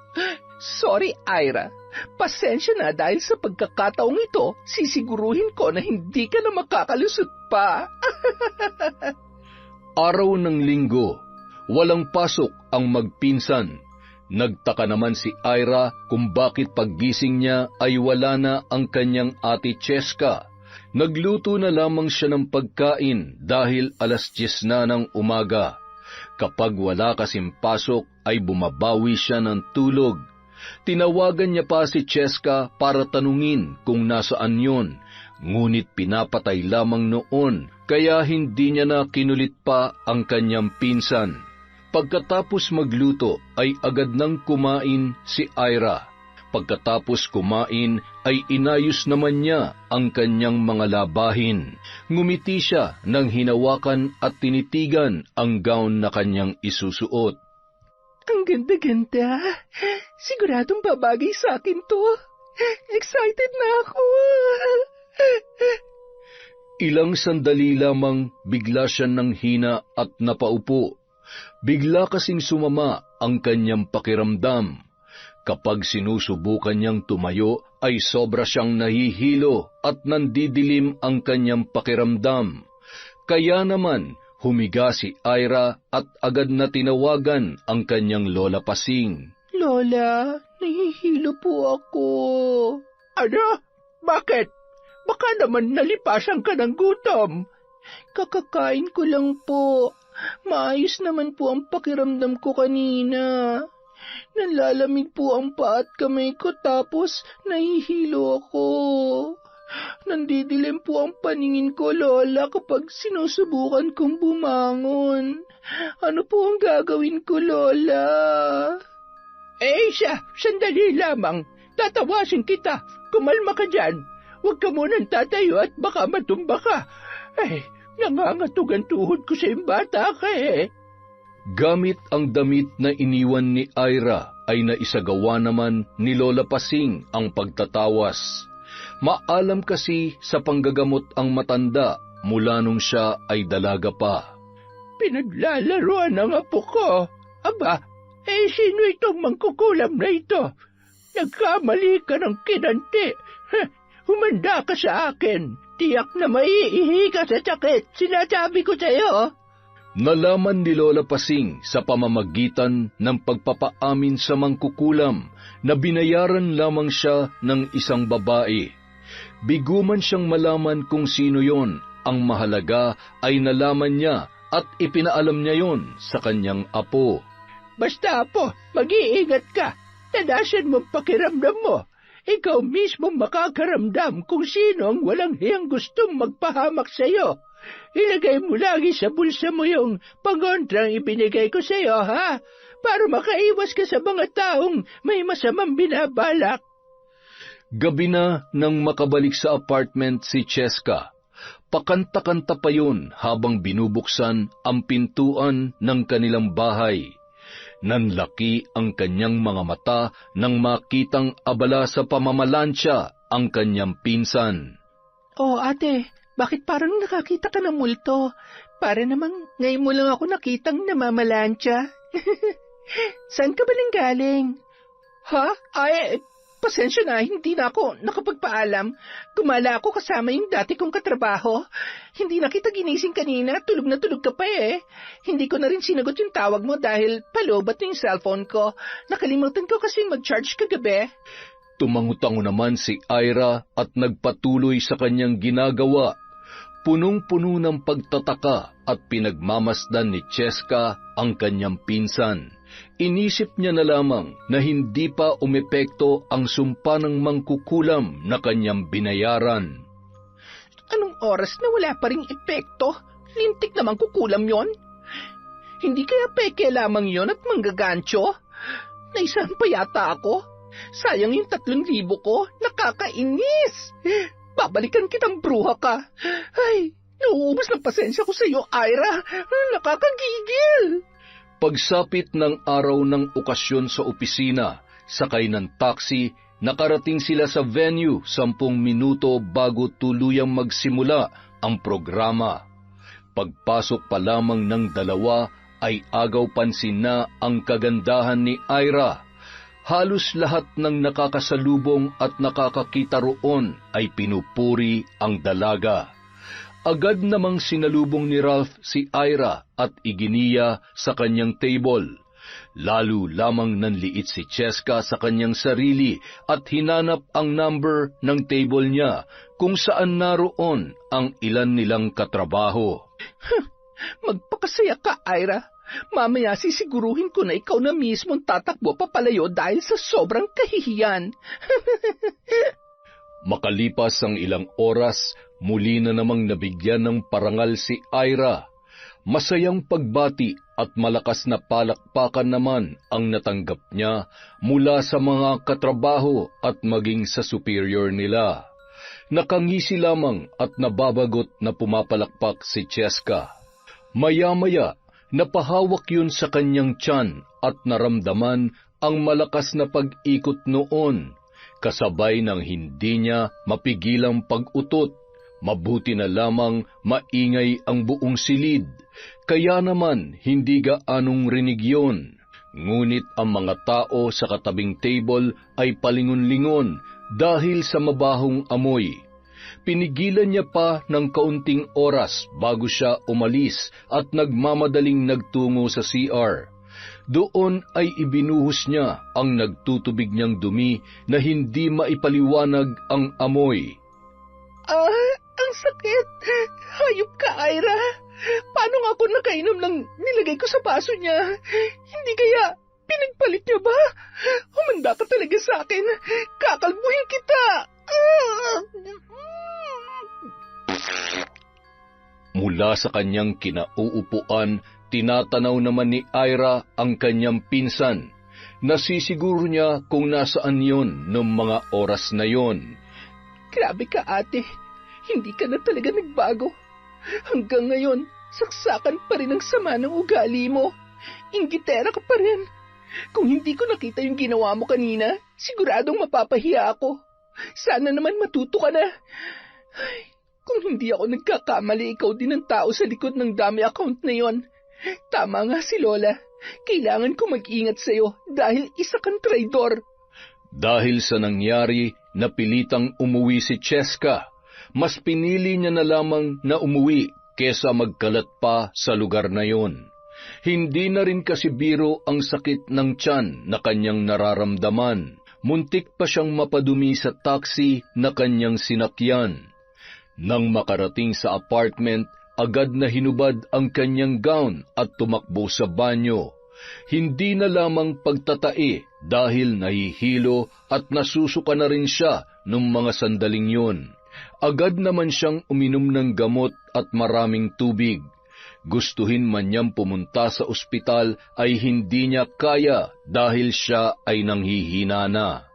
Sorry, Ira. Pasensya na dahil sa pagkakataong ito, sisiguruhin ko na hindi ka na makakalusot pa. Araw ng linggo, walang pasok ang magpinsan. Nagtaka naman si Ira kung bakit paggising niya ay wala na ang kanyang ate Cheska. Nagluto na lamang siya ng pagkain dahil 10:00 na ng umaga. Kapag wala kasing pasok ay bumabawi siya ng tulog. Tinawagan niya pa si Cheska para tanungin kung nasaan yon, ngunit pinapatay lamang noon kaya hindi niya na kinulit pa ang kanyang pinsan. Pagkatapos magluto ay agad nang kumain si Ira. Pagkatapos kumain ay inayos naman niya ang kanyang mga labahin. Ngumiti siya nang hinawakan at tinitigan ang gown na kanyang isusuot. Ang ganda-ganda. Siguradong babagay sa akin to. Excited na ako. Ilang sandali lamang bigla siya nang hina at napaupo. Bigla kasing sumama ang kanyang pakiramdam. Kapag sinusubukan niyang tumayo ay sobra siyang nahihilo at nandidilim ang kanyang pakiramdam. Kaya naman humiga si Ira at agad na tinawagan ang kanyang Lola Pasing. Lola, nahihilo po ako. Ano? Bakit? Baka naman nalipasan ka ng gutom. Kakakain ko lang po. Maayos naman po ang pakiramdam ko kanina. Nalalamig po ang paa at kamay ko tapos nahihilo ako. Nandidilim po ang paningin ko, Lola, kapag sinusubukan kong bumangon. Ano po ang gagawin ko, Lola? Sandali lamang. Tatawasin kita. Kumalma ka dyan. Huwag ka munang tatayo at baka matumba ka. Nangangatog ang tuhod ko sa bata ka eh. Gamit ang damit na iniwan ni Ira ay naisagawa naman ni Lola Pasing ang pagtatawas. Maalam kasi sa panggagamot ang matanda mula nung siya ay dalaga pa. Pinaglalaroan ng apo ko. Aba, sino itong mangkukulam na ito? Nagkamali ka ng kinanti. Humanda ka sa akin. Tiyak na maiihi ka sa sakit. Sinasabi ko sa'yo. Nalaman ni Lola Pasing sa pamamagitan ng pagpapaamin sa mangkukulam na binayaran lamang siya ng isang babae. Bigo man siyang malaman kung sino yon, ang mahalaga ay nalaman niya at ipinaalam niya yon sa kanyang apo. Basta apo, mag-iingat ka. Tadasan mo pakiramdam mo. Ikaw mismo makakaramdam kung sino ang walang hiyang gustong magpahamak sa'yo. Ilagay mo lagi sa bulsa mo yung pangontrang ibinigay ko sa'yo, ha? Para makaiwas ka sa mga taong may masamang binabalak. Gabi na nang makabalik sa apartment si Cheska. Pakanta-kanta pa yun habang binubuksan ang pintuan ng kanilang bahay. Nanlaki ang kanyang mga mata nang makitang abala sa pamamalansya ang kanyang pinsan. Oh, ate, bakit parang nakakita ka ng multo? Para namang ngayon mo lang ako nakitang namamalansya. Saan ka ba nang galing? Ha? Ay, pasensya na, hindi na ako nakapagpaalam. Gumala ako kasama yung dati kong katrabaho. Hindi na kita ginising kanina, tulog na tulog ka pa eh. Hindi ko na rin sinagot yung tawag mo dahil palobat na yung cellphone ko. Nakalimutan ko kasing mag-charge kagabi. Tumangutango naman si Ira at nagpatuloy sa kanyang ginagawa. Punong-puno ng pagtataka at pinagmamasdan ni Cheska ang kanyang pinsan. Inisip niya na lamang na hindi pa umepekto ang sumpa ng mangkukulam na kanyang binayaran. Anong oras na wala pa ring epekto? Lintik na mangkukulam yon? Hindi kaya peke lamang yon at manggagancho? Naisahan pa yata ako? Sayang yung 3,000 ko, nakakainis! Babalikan kitang bruha ka. Ay, nauubos ng pasensya ko sa iyo, Ira. Nakakagigil! Pagsapit ng araw ng okasyon sa opisina, sakay ng taxi, nakarating sila sa venue 10 minuto bago tuluyang magsimula ang programa. Pagpasok pa lamang ng dalawa ay agaw pansin na ang kagandahan ni Ira. Halos lahat ng nakakasalubong at nakakakita roon ay pinupuri ang dalaga. Agad namang sinalubong ni Ralph si Ira at iginiya sa kanyang table. Lalo lamang nanliit si Cheska sa kanyang sarili at hinanap ang number ng table niya kung saan naroon ang ilan nilang katrabaho. Magpakasaya ka, Ira. Mamaya sisiguruhin ko na ikaw na mismong tatakbo papalayo dahil sa sobrang kahihiyan. Makalipas ang ilang oras, muli na namang nabigyan ng parangal si Ira. Masayang pagbati at malakas na palakpakan naman ang natanggap niya mula sa mga katrabaho at maging sa superior nila. Nakangisi lamang at nababagot na pumapalakpak si Cheska. Maya-maya, napahawak yun sa kanyang tiyan at naramdaman ang malakas na pag-ikot noon, kasabay ng hindi niya mapigilang pag-utot. Mabuti na lamang maingay ang buong silid, kaya naman hindi gaanong rinig yun. Ngunit ang mga tao sa katabing table ay palingon-lingon dahil sa mabahong amoy. Pinigilan niya pa ng kaunting oras bago siya umalis at nagmamadaling nagtungo sa CR. Doon ay ibinuhos niya ang nagtutubig niyang dumi na hindi maipaliwanag ang amoy. Ang sakit! Hayop ka, Ira! Paano nga ako nakainom ng nilagay ko sa baso niya? Hindi kaya pinagpalit niya ba? Humanda ka talaga sa akin. Kakalbuhin kita! Mula sa kanyang kinauupuan, tinatanaw naman ni Ira ang kanyang pinsan. Nasisiguro niya kung nasaan yon noong mga oras na yon. Grabe ka, ate. Hindi ka na talaga nagbago. Hanggang ngayon, saksakan pa rin ang sama ng ugali mo. Inggitera ka pa rin. Kung hindi ko nakita yung ginawa mo kanina, siguradong mapapahiya ako. Sana naman matuto ka na. Ay, kung hindi ako nagkakamali, ikaw din ang tao sa likod ng dummy account na yon. Tama nga si Lola. Kailangan ko mag-ingat sa'yo dahil isa kang traidor. Dahil sa nangyari, napilitang umuwi si Cheska. Mas pinili niya na lamang na umuwi kesa magkalat pa sa lugar na yon. Hindi na rin kasi biro ang sakit ng tiyan na kanyang nararamdaman. Muntik pa siyang mapadumi sa taxi na kanyang sinakyan. Nang makarating sa apartment, agad na hinubad ang kanyang gown at tumakbo sa banyo. Hindi na lamang pagtatae dahil nahihilo at nasusuka na rin siya nung mga sandaling yun. Agad naman siyang uminom ng gamot at maraming tubig. Gustuhin man niyang pumunta sa ospital ay hindi niya kaya dahil siya ay nanghihina na.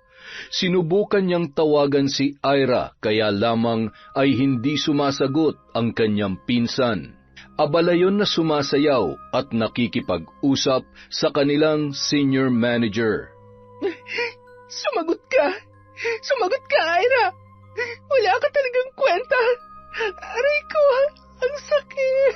Sinubukan niyang tawagan si Ira kaya lamang ay hindi sumasagot ang kanyang pinsan. Abala yon na sumasayaw at nakikipag-usap sa kanilang senior manager. Sumagot ka! Sumagot ka, Ira! Wala ka talagang kwenta! Aray ko, ang sakit!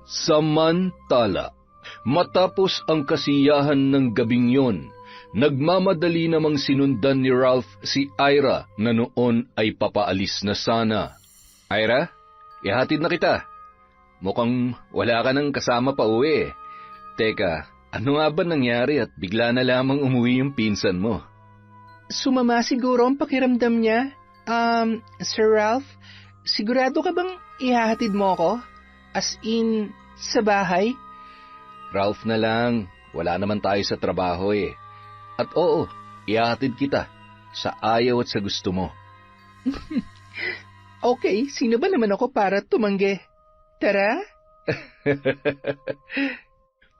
Samantala, matapos ang kasiyahan ng gabing yon, nagmamadali namang sinundan ni Ralph si Ira na noon ay papaalis na sana. Ira, ihatid na kita. Mukhang wala ka nang kasama pa uwi. Teka, ano nga ba nangyari at bigla na lamang umuwi yung pinsan mo? Sumama siguro ang pakiramdam niya. Sir Ralph, sigurado ka bang ihahatid mo ako? As in, sa bahay? Ralph na lang, wala naman tayo sa trabaho eh. At oo, ihahatid kita sa ayaw at sa gusto mo. Okay, sino ba naman ako para tumanggi? Tara?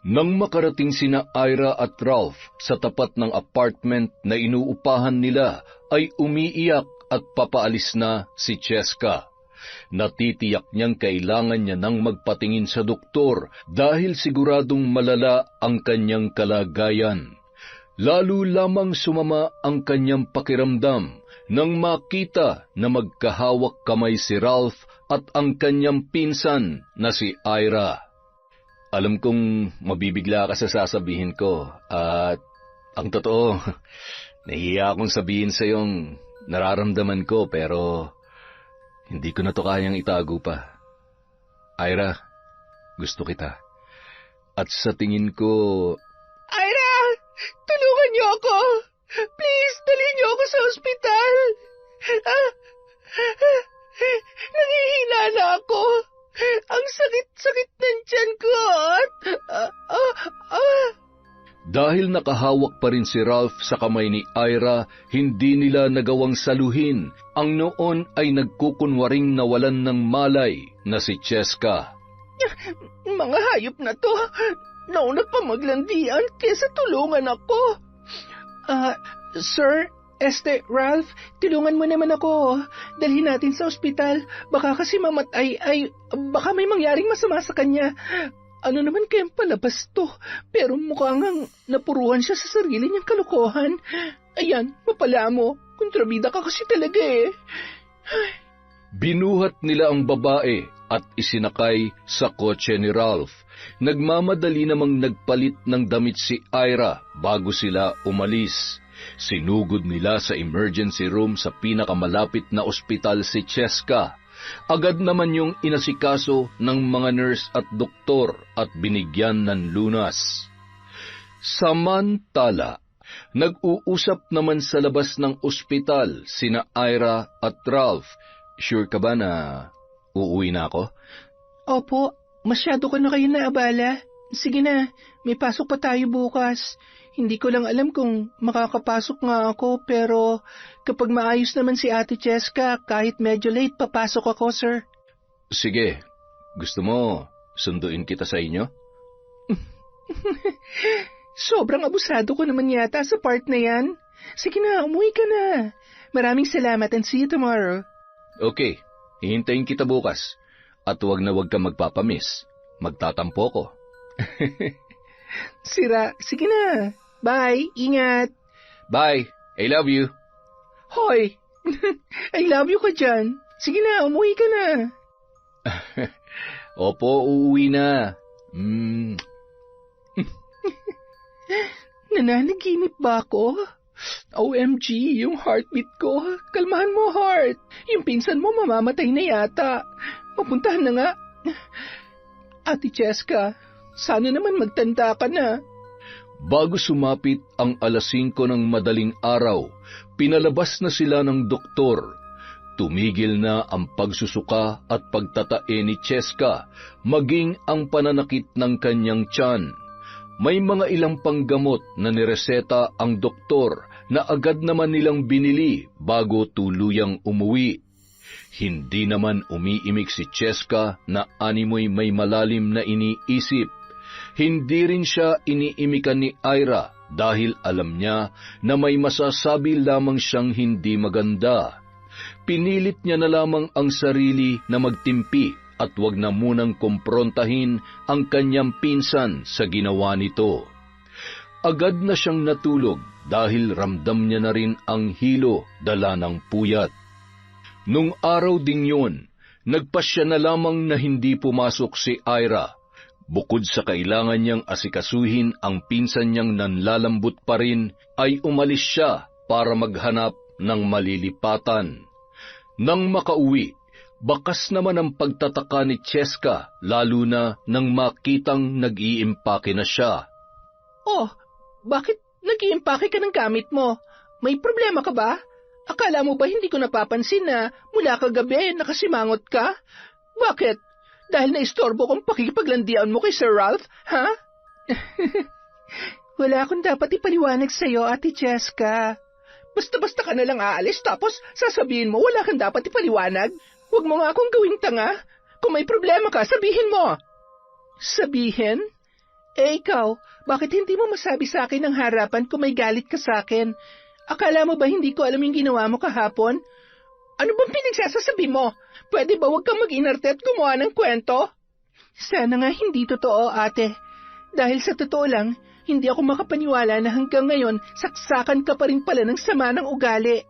Nang makarating sina Ira at Ralph sa tapat ng apartment na inuupahan nila, ay umiiyak at papaalis na si Cheska. Natitiyak niyang kailangan niya nang magpatingin sa doktor dahil siguradong malala ang kanyang kalagayan. Lalo lamang sumama ang kanyang pakiramdam nang makita na magkahawak kamay si Ralph at ang kanyang pinsan na si Ira. Alam kong mabibigla ka sa sasabihin ko at ang totoo, nahihiya akong sabihin sa iyong nararamdaman ko pero hindi ko na to kayang itago pa. Ira, gusto kita. At sa tingin ko... Ira! Tulungan niyo ako! Please, dalhin niyo ako sa ospital! Nangihina na ako! Ang sakit-sakit ng tiyan ko Dahil nakahawak pa rin si Ralph sa kamay ni Ira, hindi nila nagawang saluhin ang noon ay nagkukunwaring nawalan ng malay na si Cheska. Mga hayop na to! Nauna pa maglandian kesa tulungan ako! Sir, Ralph, tulungan mo naman ako. Dalhin natin sa ospital. Baka kasi mamatay baka may mangyaring masama sa kanya. Ano naman kayang palabas to? Pero mukhang napuruhan siya sa sarili niyang kalokohan. Ayan, mapala mo. Kontrabida ka kasi talaga eh. Binuhat nila ang babae at isinakay sa kotse ni Ralph. Nagmamadali namang nagpalit ng damit si Ira bago sila umalis. Sinugod nila sa emergency room sa pinakamalapit na ospital si Cheska. Agad naman yung inasikaso ng mga nurse at doktor at binigyan ng lunas. Samantala, nag-uusap naman sa labas ng ospital sina Ira at Ralph. Sure ka ba na uuwi na ako? Opo, masyado ko na kayo naabala. Sige na, may pasok pa tayo bukas. Hindi ko lang alam kung makakapasok nga ako, pero kapag maayos naman si Ate Cheska, kahit medyo late, papasok ako, sir. Sige, gusto mo sunduin kita sa inyo? Sobrang abusado ko naman yata sa part na yan. Sige na, umuwi ka na. Maraming salamat and see you tomorrow. Okay, hihintayin kita bukas. At huwag na huwag ka magpapamiss. magtatampo ko. Sira, sige na. Bye, ingat. Bye, I love you. Hoy, I love you ka dyan. Sige na, umuwi ka na. Opo, uuwi na. Nananaginip ba ako? OMG, yung heartbeat ko. Kalmahan mo, heart. Yung pinsan mo mamamatay na yata. Mapuntahan na nga. Ate Cheska, sana naman magtanda ka na. Bago sumapit ang 5:00 ng madaling araw, pinalabas na sila ng doktor. Tumigil na ang pagsusuka at pagtatae ni Cheska, maging ang pananakit ng kanyang tiyan. May mga ilang panggamot na nireseta ang doktor na agad naman nilang binili bago tuluyang umuwi. Hindi naman umiimik si Cheska na animoy may malalim na iniisip. Hindi rin siya iniimikan ni Ira dahil alam niya na may masasabi lamang siyang hindi maganda. Pinilit niya na lamang ang sarili na magtimpi at wag na munang kumprontahin ang kanyang pinsan sa ginawa nito. Agad na siyang natulog dahil ramdam niya na rin ang hilo dala ng puyat. Nung araw ding yun, nagpasya na lamang na hindi pumasok si Ira. Bukod sa kailangan niyang asikasuhin ang pinsan niyang nanlalambot pa rin, ay umalis siya para maghanap ng malilipatan. Nang makauwi, bakas naman ang pagtataka ni Cheska, lalo na nang makitang nag-iimpake na siya. Oh, bakit nag-iimpake ka ng gamit mo? May problema ka ba? Akala mo ba hindi ko napapansin na mula kagabi nakasimangot ka? Bakit? Dahil naistorbo kong pakikipaglandian mo kay Sir Ralph, ha? Wala akong dapat ipaliwanag sa'yo, Ate Cheska. Basta-basta ka na lang aalis tapos sasabihin mo wala kang dapat ipaliwanag? Huwag mo nga akong gawing tanga. Kung may problema ka, sabihin mo. Sabihin? Eh ikaw, bakit hindi mo masabi sa akin ng harapan kung may galit ka sa akin? Akala mo ba hindi ko alam yung ginawa mo kahapon? Ano bang pinagsasasabi mo? Pwede ba huwag kang mag-inarte at gumawa ng kwento? Sana nga hindi totoo, ate. Dahil sa totoo lang, hindi ako makapaniwala na hanggang ngayon saksakan ka pa rin pala ng sama ng ugali.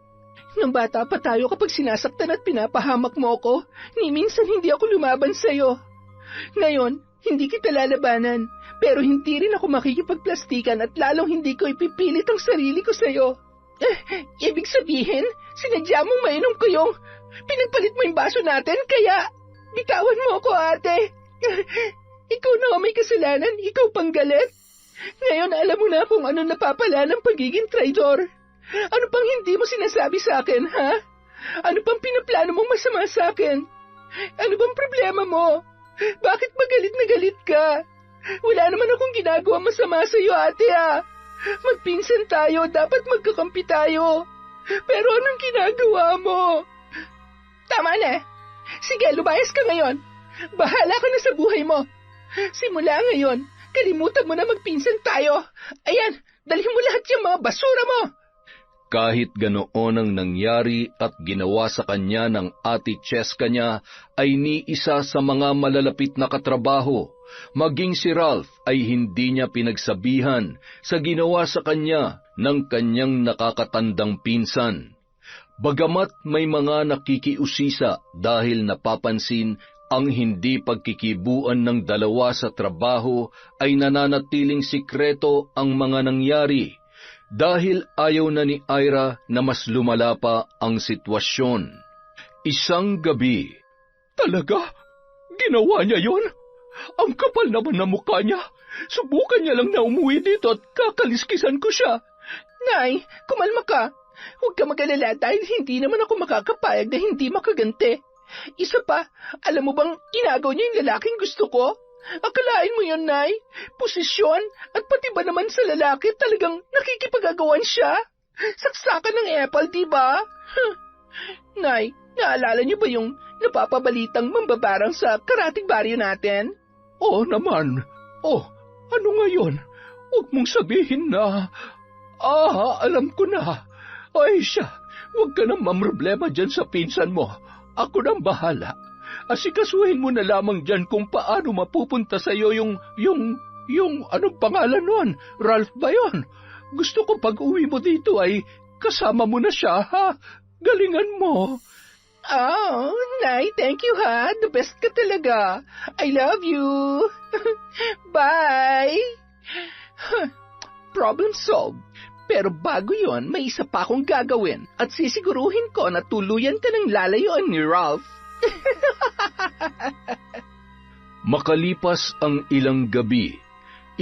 Nung bata pa tayo kapag sinasaktan at pinapahamak mo ko, ni minsan hindi ako lumaban sa'yo. Ngayon, hindi kita lalabanan, pero hindi rin ako makikipagplastikan at lalong hindi ko ipipilit ang sarili ko sa'yo. Ibig sabihin, sinadya mong mainom ko yung pinagpalit mo yung baso natin, kaya bitawan mo ako, ate. Ikaw na may kasalanan, ikaw pang galit. Ngayon alam mo na kung ano napapala ng pagiging traidor. Ano pang hindi mo sinasabi sa akin, ha? Ano pang pinaplano mong masama sa akin? Ano bang problema mo? Bakit magalit na galit ka? Wala naman akong ginagawa masama sa iyo, ate, ha? Magpinsan tayo, dapat magkakampi tayo. Pero anong ginagawa mo? Tama na. Sige, lumayas ka ngayon. Bahala ka na sa buhay mo. Simula ngayon, kalimutan mo na magpinsan tayo. Ayan, dalhin mo lahat yung mga basura mo. Kahit ganoon ang nangyari at ginawa sa kanya ng ate Cheska niya, ay ni isa sa mga malalapit na katrabaho. Maging si Ralph ay hindi niya pinagsabihan sa ginawa sa kanya ng kanyang nakakatandang pinsan. Bagamat may mga nakikiusisa dahil napapansin ang hindi pagkikibuan ng dalawa sa trabaho, ay nananatiling sikreto ang mga nangyari dahil ayaw na ni Ira na mas lumala pa ang sitwasyon. Isang gabi, Talaga? Ginawa niya yon? Ang kapal naman na mukha niya. Subukan niya lang na umuwi dito at kakaliskisan ko siya. Nay, kumalma ka. Huwag ka mag-alala dahil hindi naman ako makakapayag na hindi makaganti. Isa pa, alam mo bang inagaw niya yung lalaking gusto ko? Akalain mo yun, Nay? Posisyon at pati ba naman sa lalaki talagang nakikipagagawan siya? Saksakan ng apple, di ba? Nay, naalala niyo ba yung napapabalitang mambabarang sa karatig baryo natin? Oo naman. Ano ngayon? Huwag mong sabihin na... alam ko na. Ay siya, huwag ka nang mamroblema dyan sa pinsan mo. Ako nang bahala. Asikasuhin mo na lamang dyan kung paano mapupunta sa'yo yung anong pangalan nun? Ralph ba yun? Gusto ko pag uwi mo dito ay kasama mo na siya, ha? Galingan mo. Oh, Nay, thank you, ha? The best ka talaga. I love you. Bye. Problem solved. Pero bago yon, may isa pa akong gagawin at sisiguruhin ko na tuluyan ka ng lalayuan ni Ralph. Makalipas ang ilang gabi,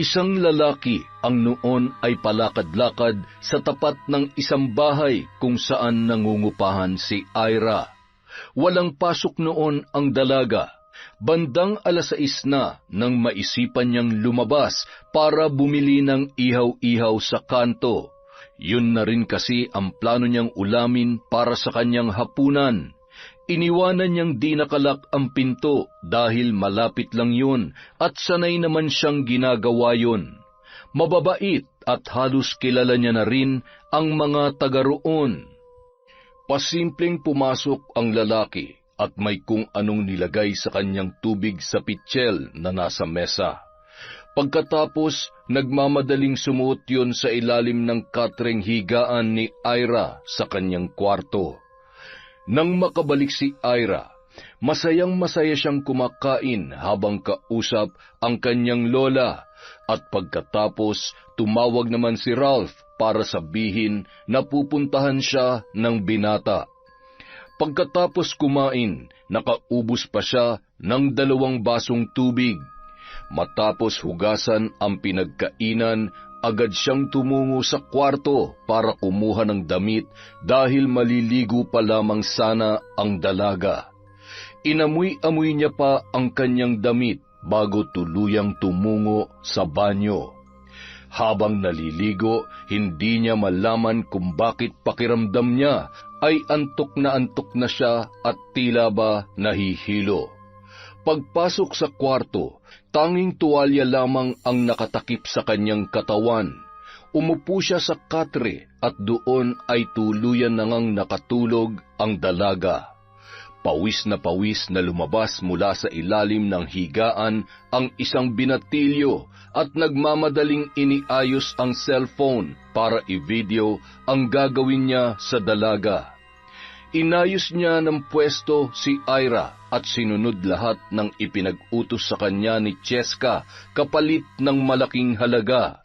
isang lalaki ang noon ay palakad-lakad sa tapat ng isang bahay kung saan nangungupahan si Ira. Walang pasok noon ang dalaga. Bandang 6:00 na nang maisipan niyang lumabas para bumili ng ihaw-ihaw sa kanto. Yun na rin kasi ang plano niyang ulamin para sa kanyang hapunan. Iniwanan niyang di nakalak ang pinto dahil malapit lang yun at sanay naman siyang ginagawa yun. Mababait at halos kilala niya na rin ang mga taga roon. Pasimpleng pumasok ang lalaki at may kung anong nilagay sa kanyang tubig sa pitsil na nasa mesa. Pagkatapos, nagmamadaling sumuot yun sa ilalim ng katreng higaan ni Ira sa kanyang kwarto. Nang makabalik si Ira, masayang-masaya siyang kumakain habang kausap ang kanyang lola at pagkatapos tumawag naman si Ralph para sabihin na pupuntahan siya ng binata. Pagkatapos kumain, nakaubos pa siya ng 2 basong tubig. Matapos hugasan ang pinagkainan, agad siyang tumungo sa kwarto para kumuha ng damit dahil maliligo pa lamang sana ang dalaga. Inamoy-amoy niya pa ang kanyang damit bago tuluyang tumungo sa banyo. Habang naliligo, hindi niya malaman kung bakit pakiramdam niya ay antok na siya at tila ba nahihilo. Pagpasok sa kwarto, tanging tuwalya lamang ang nakatakip sa kanyang katawan. Umupo siya sa katre at doon ay tuluyan na ngang nakatulog ang dalaga. Pawis na lumabas mula sa ilalim ng higaan ang isang binatilyo at nagmamadaling iniayos ang cellphone para i-video ang gagawin niya sa dalaga. Inayos niya ng pwesto si Ira at sinunod lahat ng ipinag-utos sa kanya ni Cheska kapalit ng malaking halaga.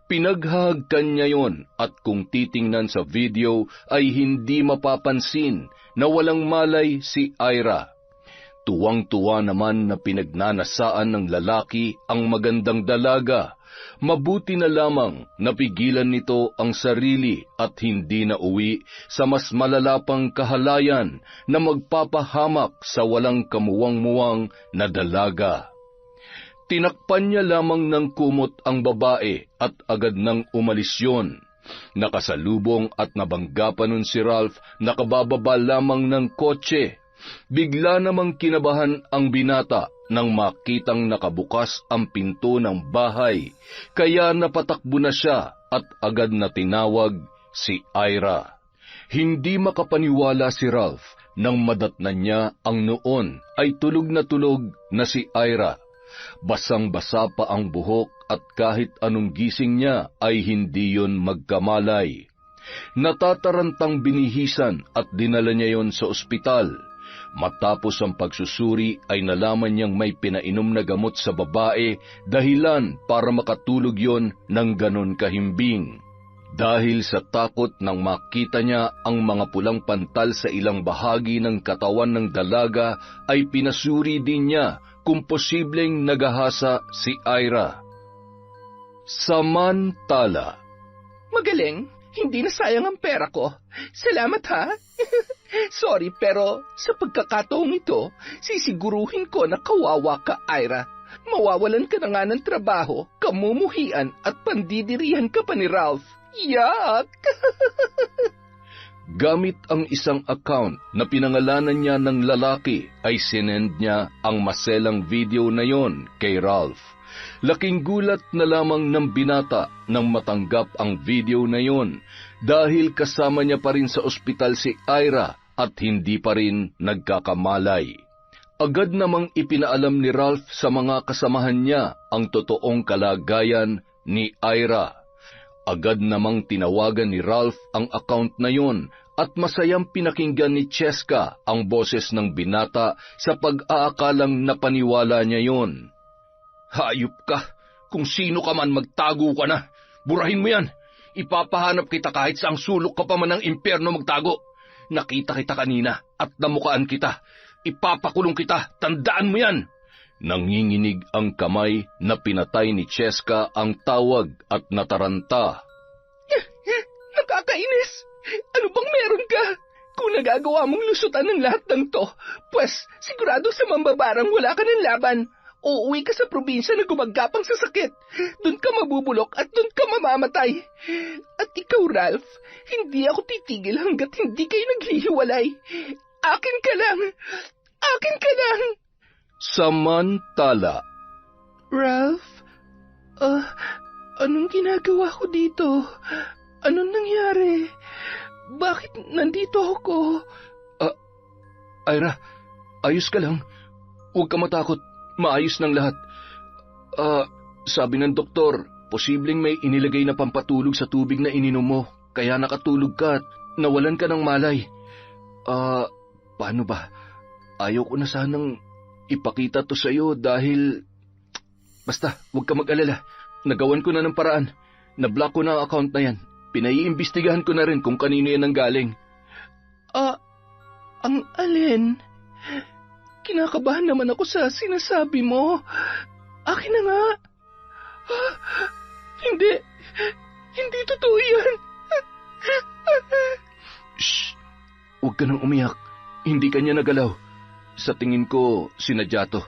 Pinaghahagkan niya yon at kung titingnan sa video ay hindi mapapansin na walang malay si Ira. Tuwang-tuwa naman na pinagnanasaan ng lalaki ang magandang dalaga. Mabuti na lamang napigilan nito ang sarili at hindi na uwi sa mas malalapang kahalayan na magpapahamak sa walang kamuwang-muwang na dalaga. Tinakpan niya lamang ng kumot ang babae at agad nang umalis yun. Nakasalubong at nabangga pa nun si Ralph na kabababa lamang ng kotse. Bigla namang kinabahan ang binata nang makitang nakabukas ang pinto ng bahay, kaya napatakbo na siya at agad na tinawag si Ira. Hindi makapaniwala si Ralph nang madatnan niya ang noon ay tulog na si Ira. Basang-basa pa ang buhok at kahit anong gising niya ay hindi yon magkamalay. Natatarantang binihisan at dinala niya yon sa ospital. Matapos ang pagsusuri ay nalaman niyang may pinainom na gamot sa babae dahilan para makatulog yon ng ganon kahimbing. Dahil sa takot nang makita niya ang mga pulang pantal sa ilang bahagi ng katawan ng dalaga ay pinasuri din niya kung posibleng nagahasa si Ira. Samantala, Magaling, hindi na sayang ang pera ko. Salamat, ha? Sorry, pero sa pagkakataong ito, sisiguruhin ko na kawawa ka, Ira. Mawawalan ka na nga ng trabaho, kamumuhian at pandidirihan ka pa ni Ralph. Yak! gamit ang isang account na pinangalanan niya ng lalaki ay sinend niya ang maselang video na yon kay Ralph. Laking gulat na lamang ng binata nang matanggap ang video na yon dahil kasama niya pa rin sa ospital si Ira at hindi pa rin nagkakamalay. Agad namang ipinaalam ni Ralph sa mga kasamahan niya ang totoong kalagayan ni Ira. Agad namang tinawagan ni Ralph ang account na yon at masayang pinakinggan ni Cheska ang boses ng binata sa pag-aakalang napaniwala niya yon. Hayop ka! Kung sino ka man, magtago ka na! Burahin mo yan! Ipapahanap kita kahit sa ang sulok ka pa man ng impyerno magtago! Nakita kita kanina at namukaan kita! Ipapakulong kita! Tandaan mo yan! Nanginginig ang kamay na pinatay ni Cheska ang tawag at nataranta. Nakakainis! Ano bang meron ka? Kung nagagawa mong lusutan ng lahat ng to, pues sigurado sa mambabarang wala ka ng laban. Uuwi ka sa probinsya na gumagapang sa sakit. Doon ka mabubulok at doon ka mamamatay. At ikaw, Ralph, hindi ako titigil hanggat hindi kayo naghihiwalay. Akin ka lang! Akin ka lang! Samantala. Ralph, anong ginagawa ko dito? Anong nangyari? Bakit nandito ako? Ira, ayos ka lang. Huwag ka matakot. Maayos ng lahat. Sabi ng doktor, posibleng may inilagay na pampatulog sa tubig na ininom mo, kaya nakatulog ka at nawalan ka ng malay. Paano ba? Ayaw ko na sanang ipakita to sa'yo dahil... Basta, huwag ka mag-alala. Nagawan ko na ng paraan. Na-block ko na ang account na yan. Pinaiimbestigahan ko na rin kung kanino yan ang galing. Ang alin? Kinakabahan naman ako sa sinasabi mo. Akin na nga. Hindi totoo yan. Shh! Huwag ka nang umiyak. Hindi kanya nagalaw. Sa tingin ko, sinadya to.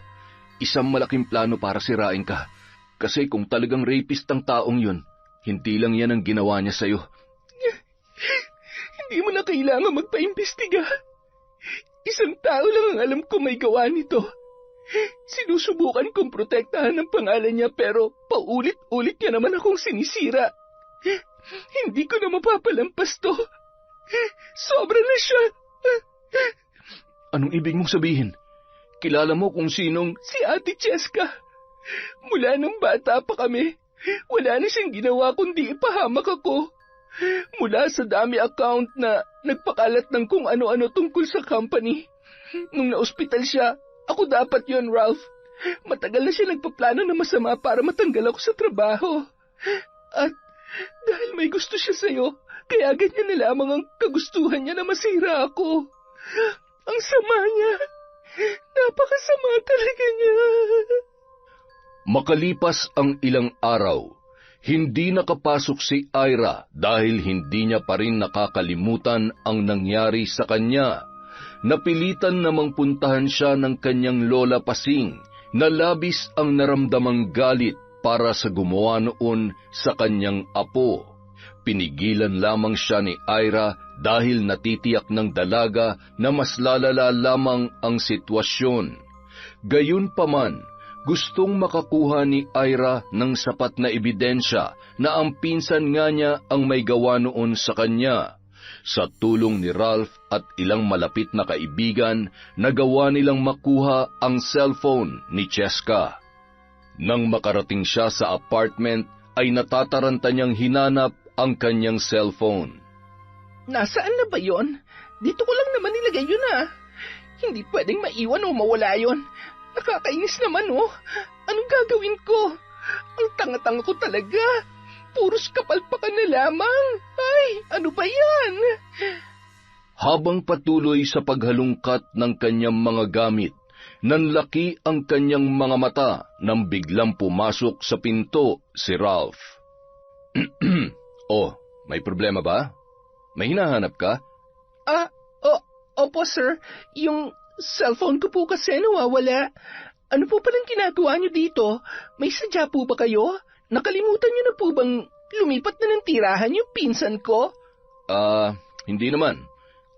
Isang malaking plano para sirain ka. Kasi kung talagang rapist ang taong yun, hindi lang yan ang ginawa niya sa'yo. Hindi mo na kailangan magpaimbestiga. Isang tao lang ang alam ko may gawa nito. Sinusubukan kong protektahan ang pangalan niya pero paulit-ulit niya naman akong sinisira. Hindi ko na mapapalampas to. Sobra na siya. Anong ibig mong sabihin? Kilala mo kung sinong... Si Ate Cheska. Mula nung bata pa kami, wala na siyang ginawa kundi ipahamak ako. Mula sa dami account na nagpakalat ng kung ano-ano tungkol sa company. Nung na-ospital siya, ako dapat yon, Ralph. Matagal na siya nagpaplano na masama para matanggal ako sa trabaho. At dahil may gusto siya sa'yo, kaya ganyan na lamang ang kagustuhan niya na masira ako. Ang sama niya. Napakasama talaga niya. Makalipas ang ilang araw, hindi nakapasok si Ira dahil hindi niya pa rin nakakalimutan ang nangyari sa kanya. Napilitan namang puntahan siya ng kanyang lola Pasing na labis ang naramdamang galit para sa gumawa noon sa kanyang apo. Pinigilan lamang siya ni Ira dahil natitiyak ng dalaga na mas lalala lamang ang sitwasyon. Gayunpaman, gustong makakuha ni Ira ng sapat na ebidensya na ang pinsan nga niya ang may gawa noon sa kanya. Sa tulong ni Ralph at ilang malapit na kaibigan, nagawa nilang makuha ang cellphone ni Cheska. Nang makarating siya sa apartment, ay natataranta niyang hinanap ang kanyang cellphone. Nasaan na ba yon? Dito ko lang naman nilagay yun Hindi pwedeng maiwan o mawala yon. Nakakainis naman Anong gagawin ko? Ang tanga-tanga ko talaga. Puros kapalpakan na lamang. Ay, ano ba yan? Habang patuloy sa paghalungkat ng kanyang mga gamit, nanlaki ang kanyang mga mata nang biglang pumasok sa pinto si Ralph. Oh, may problema ba? May hinahanap ka? Opo sir. Yung cellphone ko po kasi nawawala. Ano po palang ginagawa niyo dito? May sadya po ba kayo? Nakalimutan niyo na po bang lumipat na ng tirahan yung pinsan ko? Hindi naman.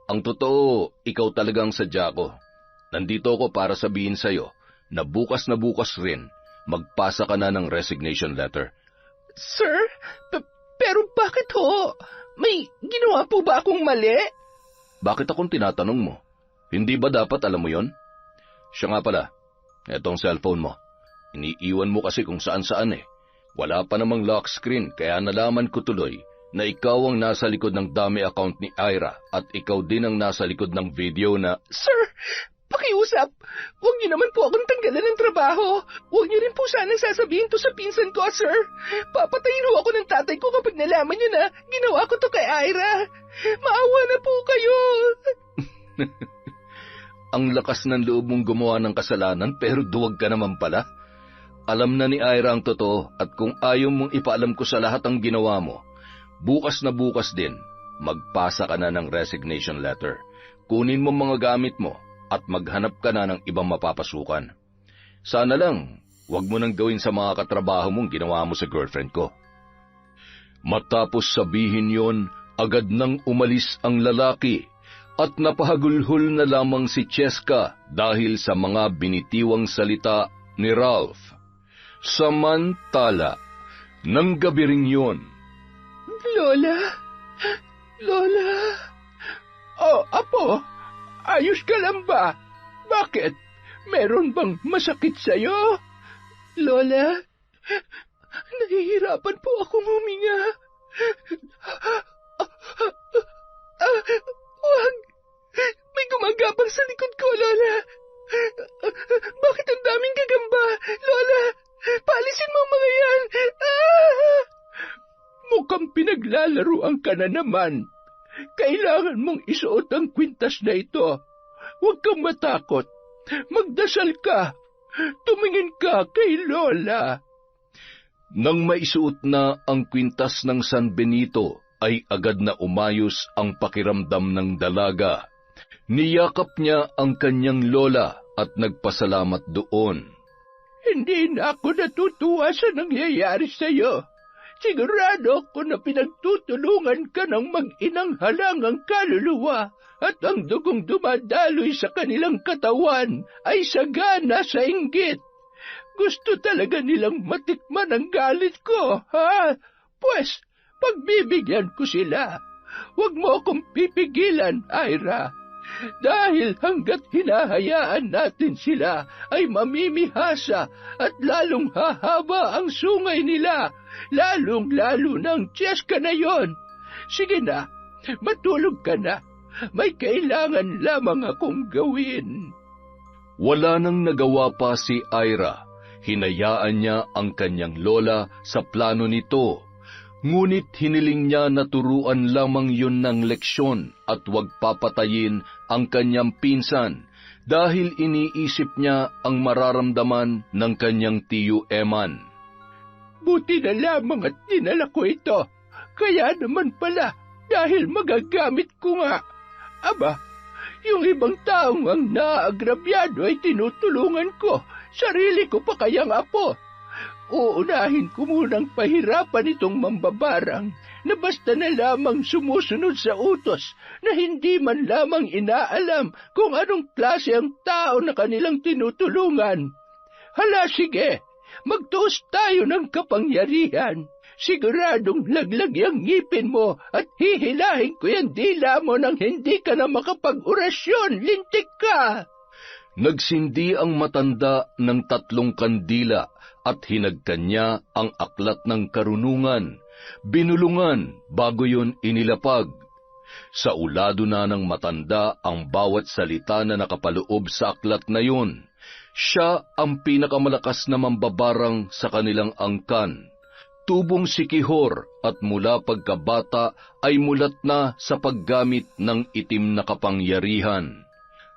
Ang totoo, ikaw talagang sadya ko. Nandito ako para sabihin sa'yo na bukas rin, magpasa ka na ng resignation letter. Sir, pero bakit ho? May ginawa po ba akong mali? Bakit akong tinatanong mo? Hindi ba dapat alam mo yon? Siya nga pala, etong cellphone mo. Iniiwan mo kasi kung saan-saan eh. Wala pa namang lock screen kaya nalaman ko tuloy na ikaw ang nasa likod ng dummy account ni Ira at ikaw din ang nasa likod ng video na... Sir, pakiusap. Huwag niyo naman po akong tanggalan ng trabaho. Huwag niyo rin po sanang sasabihin to sa pinsan ko, sir. Papatayin ho ako ng tatay ko kapag nalaman niyo na ginawa ko to kay Ira. Maawa na po kayo. Ang lakas ng loob mong gumawa ng kasalanan pero duwag ka naman pala. Alam na ni Ira ang totoo at kung ayaw mong ipaalam ko sa lahat ang ginawa mo, bukas na bukas din, magpasa ka na ng resignation letter. Kunin mo mga gamit mo at maghanap ka na ng ibang mapapasukan. Sana lang, wag mo nang gawin sa mga katrabaho mong ginawa mo sa girlfriend ko. Matapos sabihin yon, agad nang umalis ang lalaki at napahagulhol na lamang si Cheska dahil sa mga binitiwang salita ni Ralph. Samantala, nang gabi ring yun, Lola? Lola? Oh, Apo, ayos ka lang ba? Bakit? Meron bang masakit sa'yo? Lola? Nahihirapan po akong huminga. Wag! May gumagapang sa likod ko, Lola. Bakit ang daming gagamba? Lola, paalisin mo ang mga yan. Mukhang pinaglalaruan ka na naman. Kailangan mong isuot ang kwintas na ito. Huwag kang matakot. Magdasal ka. Tumingin ka kay Lola. Nang maisuot na ang kwintas ng San Benito, ay agad na umayos ang pakiramdam ng dalaga. Niyakap niya ang kanyang lola at nagpasalamat doon. Hindi na ako natutuwa sa nangyayari sa'yo. Sigurado ako na pinagtutulungan ka ng mag-inang halangang kaluluwa at ang dugong dumadaloy sa kanilang katawan ay sagana sa inggit. Gusto talaga nilang matikman ang galit ko, ha? Pues, pagbibigyan ko sila. Huwag mo akong pipigilan, Ira. Dahil hanggat hinahayaan natin sila ay mamimihasa at lalong hahaba ang sungay nila, lalong-lalo ng Cheska na yon. Sige na, matulog ka na. May kailangan lamang akong gawin. Wala nang nagawa pa si Ira. Hinayaan niya ang kanyang lola sa plano nito. Ngunit hiniling niya na turuan lamang yun ng leksyon at huwag papatayin ang kanyang pinsan dahil iniisip niya ang mararamdaman ng kanyang tiyo Eman. Buti na lamang at dinala ko ito. Kaya naman pala dahil magagamit ko nga. Aba, yung ibang taong ang naagrabyado ay tinutulungan ko. Sarili ko pa kayang apo. Uunahin ko munang pahirapan itong mambabarang na basta na lamang sumusunod sa utos na hindi man lamang inaalam kung anong klase ang tao na kanilang tinutulungan. Hala, sige, magtuos tayo ng kapangyarihan. Siguradong laglag yung ngipin mo at hihilahin ko yung dila mo nang hindi ka na makapag-orasyon. Lintik ka! Nagsindi ang matanda ng 3 kandila at hinagkan niya ang aklat ng karunungan. Binulungan bago yun inilapag. Sa ulado na ng matanda ang bawat salita na nakapaloob sa aklat na yun. Siya ang pinakamalakas na mambabarang sa kanilang angkan. Tubong si Kihor at mula pagkabata ay mulat na sa paggamit ng itim na kapangyarihan.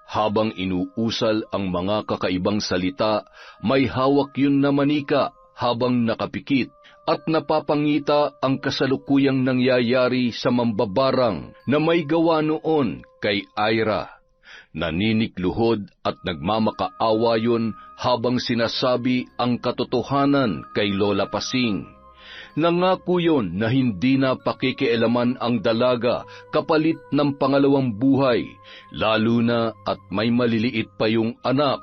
Habang inuusal ang mga kakaibang salita, may hawak yun na manika habang nakapikit at napapangita ang kasalukuyang nangyayari sa mambabarang na may gawa noon kay Ira. Naninikluhod at nagmamakaawa yun habang sinasabi ang katotohanan kay Lola Pasing. Nangako yun na hindi na pakikialaman ang dalaga kapalit ng pangalawang buhay, lalo na at may maliliit pa yung anak.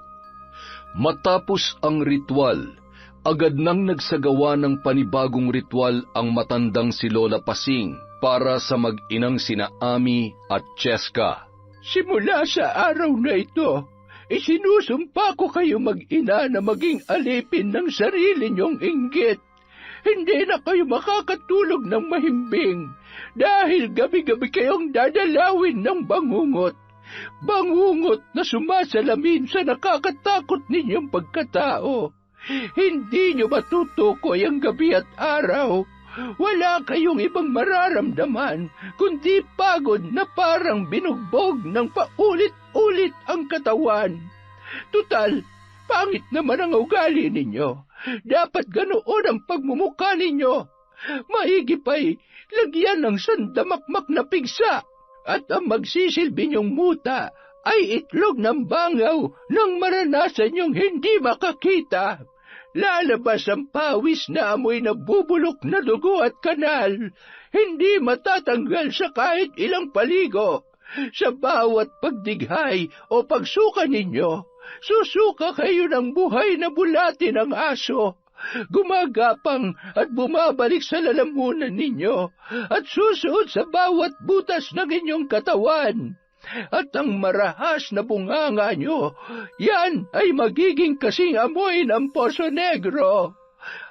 Matapos ang ritual, agad nang nagsagawa ng panibagong ritual ang matandang si Lola Pasing para sa mag-inang sina Ami at Cheska. Simula sa araw na ito, Isinusumpa ko kayo mag-ina na maging alipin ng sarili niyong inggit. Hindi na kayo makakatulog ng mahimbing dahil gabi-gabi kayong dadalawin ng bangungot. Bangungot na sumasalamin sa nakakatakot ninyong pagkatao. Hindi niyo matutukoy ang gabi at araw. Wala kayong ibang mararamdaman kundi pagod na parang binugbog ng paulit-ulit ang katawan. Tutal, pangit naman ang ugali ninyo. Dapat ganoon ang pagmumukha ninyo. Maigi pa'y lagyan ng sandamakmak na pigsa at ang magsisilbi niyong muta ay itlog ng bangaw nang maranasan niyong hindi makakita. Lalabas ang pawis na amoy na bubulok na dugo at kanal, hindi matatanggal sa kahit ilang paligo. Sa bawat pagdighay o pagsuka ninyo, susuka kayo ng buhay na bulati ng aso. Gumagapang at bumabalik sa lalamunan ninyo at susuot sa bawat butas ng inyong katawan. At ang marahas na bunganga nyo, yan ay magiging kasing amoy ng Poso Negro.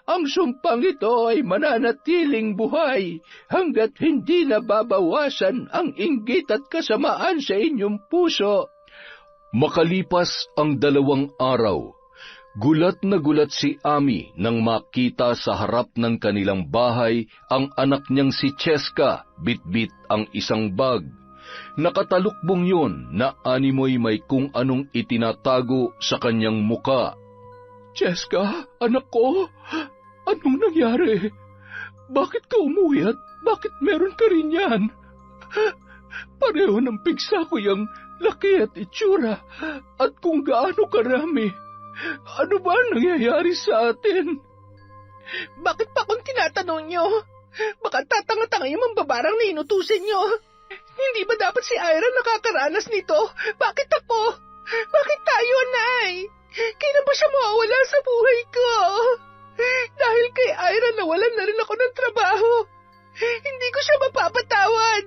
Ang sumpang ito ay mananatiling buhay hanggat hindi nababawasan ang inggit at kasamaan sa inyong puso. Makalipas ang 2 araw, gulat na gulat si Ami nang makita sa harap ng kanilang bahay ang anak niyang si Cheska, bitbit ang isang bag. Nakatalukbong yun na animoy may kung anong itinatago sa kanyang muka. Cheska, anak ko, anong nangyari? Bakit ka umuwi at bakit meron ka rin yan? Pareho ng pigsa ko yung laki at itsura at kung gaano karami. Ano ba ang nangyayari sa atin? Bakit pa akong tinatanong nyo? Baka tatanga-tanga yung mambabarang na inutusin nyo. Hindi ba dapat si Ira nakakaranas nito? Bakit ako? Bakit tayo, Nay? Kailan ba siya mawawala sa buhay ko? Dahil kay Ira nawalan na rin ako ng trabaho. Hindi ko siya mapapatawad.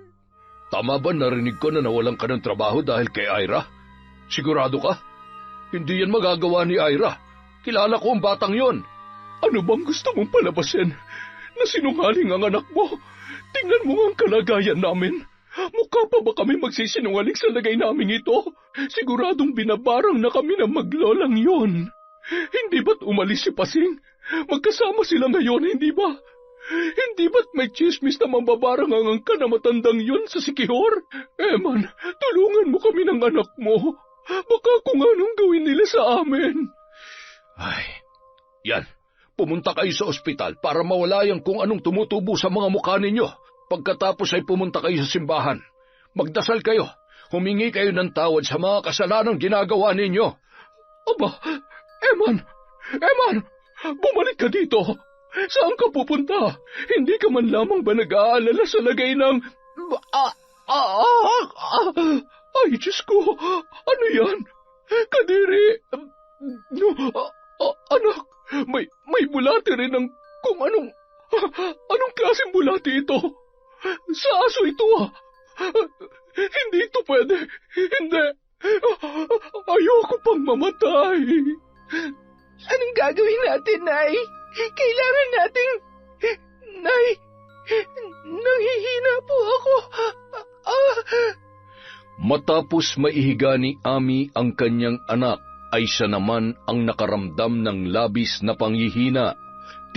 Tama ba narinig ko na nawalan ka ng trabaho dahil kay Ira? Sigurado ka? Hindi yan magagawa ni Ira. Kilala ko ang batang yon. Ano bang gusto mong palabasin? Na sinungaling ang anak mo? Tingnan mo ang kalagayan namin. Mukha pa ba kami magsisinungaling sa lagay namin ito? Siguradong binabarang na kami ng maglolang yon. Hindi ba't umalis si Pasing? Magkasama sila ngayon, hindi ba? Hindi ba't may chismis na mambabarang ang angka na matandang yon sa Sikihor? Eman, tulungan mo kami ng anak mo. Baka kung anong gawin nila sa amin. Ay, yan. Pumunta kayo sa ospital para mawalayan kung anong tumutubo sa mga mukha ninyo. Pagkatapos ay pumunta kayo sa simbahan. Magdasal kayo. Humingi kayo ng tawad sa mga kasalanang ginagawa ninyo. Aba, Eman, bumalik ka dito. Saan ka pupunta? Hindi ka man lamang ba nag-aalala sa lagay ng... Ay, Diyos ko, ano yan? Kadiri, anak, may bulati rin ng kung anong klaseng bulati ito? Sa aso ito, Hindi ito pwede, hindi. Ayoko pang mamatay. Anong gagawin natin, Nay? Kailangan nating... Nay, nanghihina po ako. Matapos maihiga ni Ami ang kanyang anak, ay siya naman ang nakaramdam ng labis na panghihina.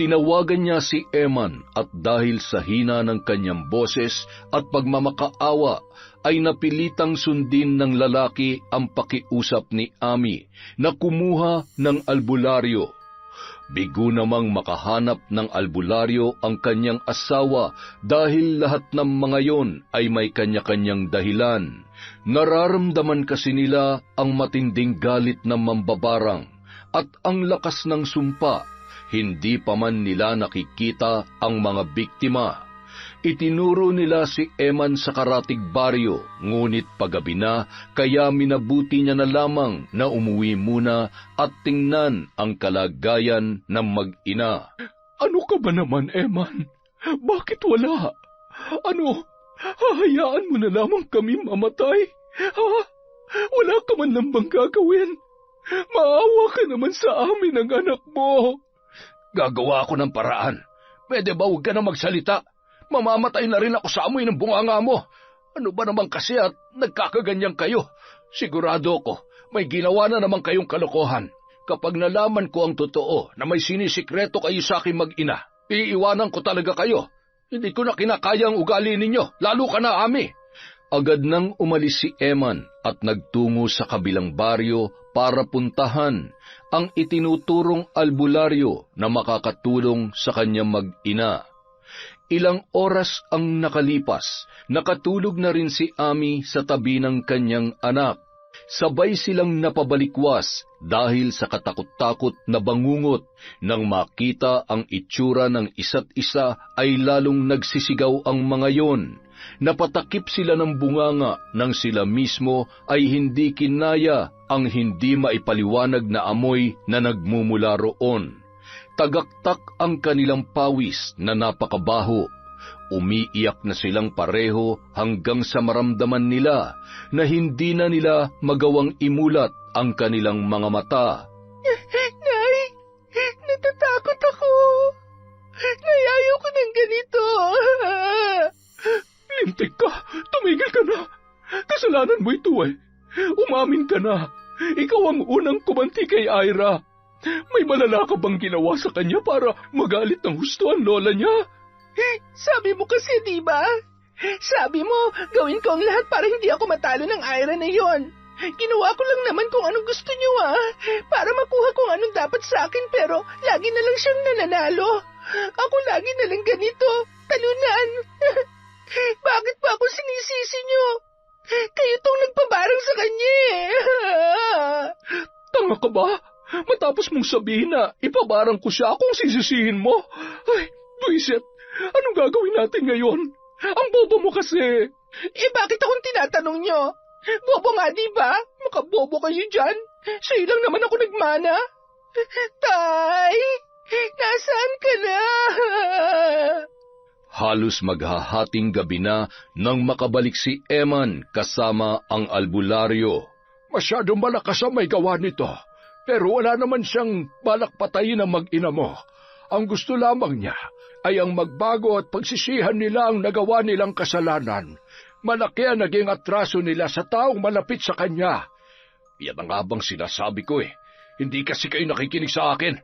Tinawagan niya si Eman at dahil sa hina ng kanyang boses at pagmamakaawa, ay napilitang sundin ng lalaki ang pakiusap ni Ami na kumuha ng albularyo. Bigo namang makahanap ng albularyo ang kanyang asawa dahil lahat ng mga yon ay may kanya-kanyang dahilan. Nararamdaman kasi nila ang matinding galit ng mambabarang at ang lakas ng sumpa. Hindi pa man nila nakikita ang mga biktima. Itinuro nila si Eman sa karatig baryo, ngunit paggabi na, kaya minabuti niya na lamang na umuwi muna at tingnan ang kalagayan ng mag-ina. Ano ka ba naman, Eman? Bakit wala? Ano, hahayaan mo na lamang kami mamatay? Ha? Wala ka man lang bang gagawin? Maawa ka naman sa amin ang anak mo. Gagawa ako ng paraan. Pwede ba huwag ka na magsalita? Mamamatay na rin ako sa amoy ng bunganga mo. Ano ba naman kasi at nagkakaganyan kayo? Sigurado ko, may ginawa na naman kayong kalokohan. Kapag nalaman ko ang totoo na may sinisikreto kayo sa aking mag-ina, iiwanan ko talaga kayo. Hindi ko na kinakaya ang ugali ninyo, lalo ka na, Ami. Agad nang umalis si Eman at nagtungo sa kabilang baryo para puntahan ang itinuturong albularyo na makakatulong sa kanyang mag-ina. Ilang oras ang nakalipas, nakatulog na rin si Ami sa tabi ng kanyang anak. Sabay silang napabalikwas dahil sa katakot-takot na bangungot. Nang makita ang itsura ng isa't isa ay lalong nagsisigaw ang mga yon. Napatakip sila ng bunganga nang sila mismo ay hindi kinaya ang hindi maipaliwanag na amoy na nagmumula roon. Tagaktak ang kanilang pawis na napakabaho. Umiiyak na silang pareho hanggang sa maramdaman nila na hindi na nila magawang imulat ang kanilang mga mata. Nay, natatakot ako. Nay, ayaw ko ng ganito. Lintik ka! Tumigil ka na! Kasalanan mo ito eh. Umamin ka na. Ikaw ang unang kumanti kay Ira. May malala ka bang ginawa sa kanya para magalit ng husto ang lola niya? Sabi mo kasi, di ba? Sabi mo, gawin ko ang lahat para hindi ako matalo ng Ira na yon. Ginawa ko lang naman kung anong gusto niyo, para makuha kung anong dapat sa akin, pero lagi na lang siyang nananalo. Ako lagi na lang ganito, talunan. Bakit pa ako sinisisi niyo? Kayo tong nagpabarang sa kanya Tanga ka ba? Matapos mong sabihin na ipabarang ko siya kung sisisihin mo. Ay, buisit, anong gagawin natin ngayon? Ang bobo mo kasi. Bakit akong tinatanong niyo? Bobo nga, di ba? Makabobo kayo dyan. Sa'yo lang naman ako nagmana. Tay, nasaan ka na? Halos maghahating gabi na nang makabalik si Eman kasama ang albularyo. Masyadong malakas ang may gawa nito, pero wala naman siyang balak patayin ang mag-ina mo. Ang gusto lamang niya ay ang magbago at pagsisihan nila ang nagawa nilang kasalanan. Malaki ang naging atraso nila sa taong malapit sa kanya. Yan ang abang sinasabi ko eh. Hindi kasi kayo nakikinig sa akin.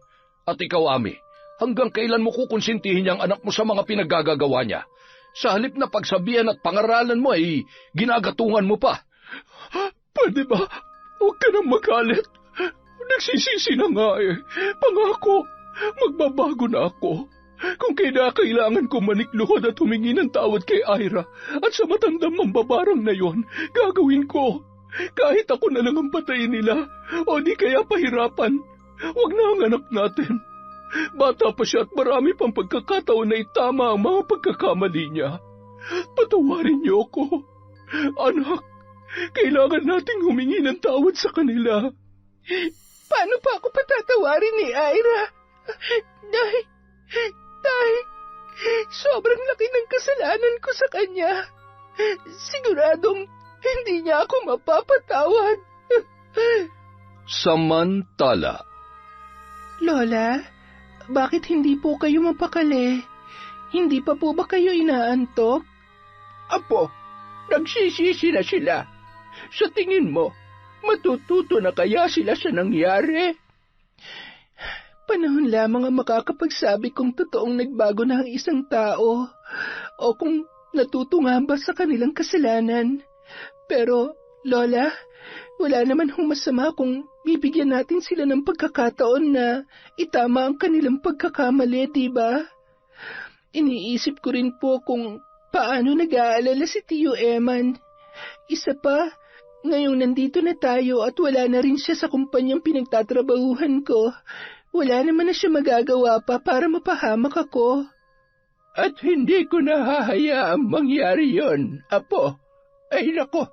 At ikaw, Ami, hanggang kailan mo kukonsintihin niyang anak mo sa mga pinaggagawa niya? Sa halip na pagsabihan at pangaralan mo ay ginagatungan mo pa. Pwede ba? Huwag ka nang magalit. Nagsisisi na nga eh. Pangako, magbabago na ako. Kung kailangan ko manikluhod at humingi ng tawad kay Ira at sa matandang mambabarang na yon, gagawin ko. Kahit ako na lang ang patayin nila o di kaya pahirapan. Huwag na ang anak natin. Bata pa siya at marami pang pagkakataon na itama ang mga pagkakamali niya. Patawarin niyo ako. Anak, kailangan nating humingi ng tawad sa kanila. Paano pa ako patatawarin ni Ira? Tay, sobrang laki ng kasalanan ko sa kanya. Siguradong hindi niya ako mapapatawad. Samantala, Lola, bakit hindi po kayo mapakali? Hindi pa po ba kayo inaantok? Apo, nagsisisi na sila. Sa tingin mo, matututo na kaya sila sa nangyari? Panahon lamang ang makakapagsabi kung totoong nagbago na ang isang tao o kung natuto nga ba sa kanilang kasalanan. Pero, Lola, wala naman hong masama kung bibigyan natin sila ng pagkakataon na itama ang kanilang pagkakamali, diba? Iniisip ko rin po kung paano nag-aalala si Tio Eman. Isa pa, ngayong nandito na tayo at wala na rin siya sa kumpanyang pinagtatrabahuhan ko, wala naman na siya magagawa pa para mapahamak ako. At hindi ko nahahayaang mangyari yon, Apo. Ay nako,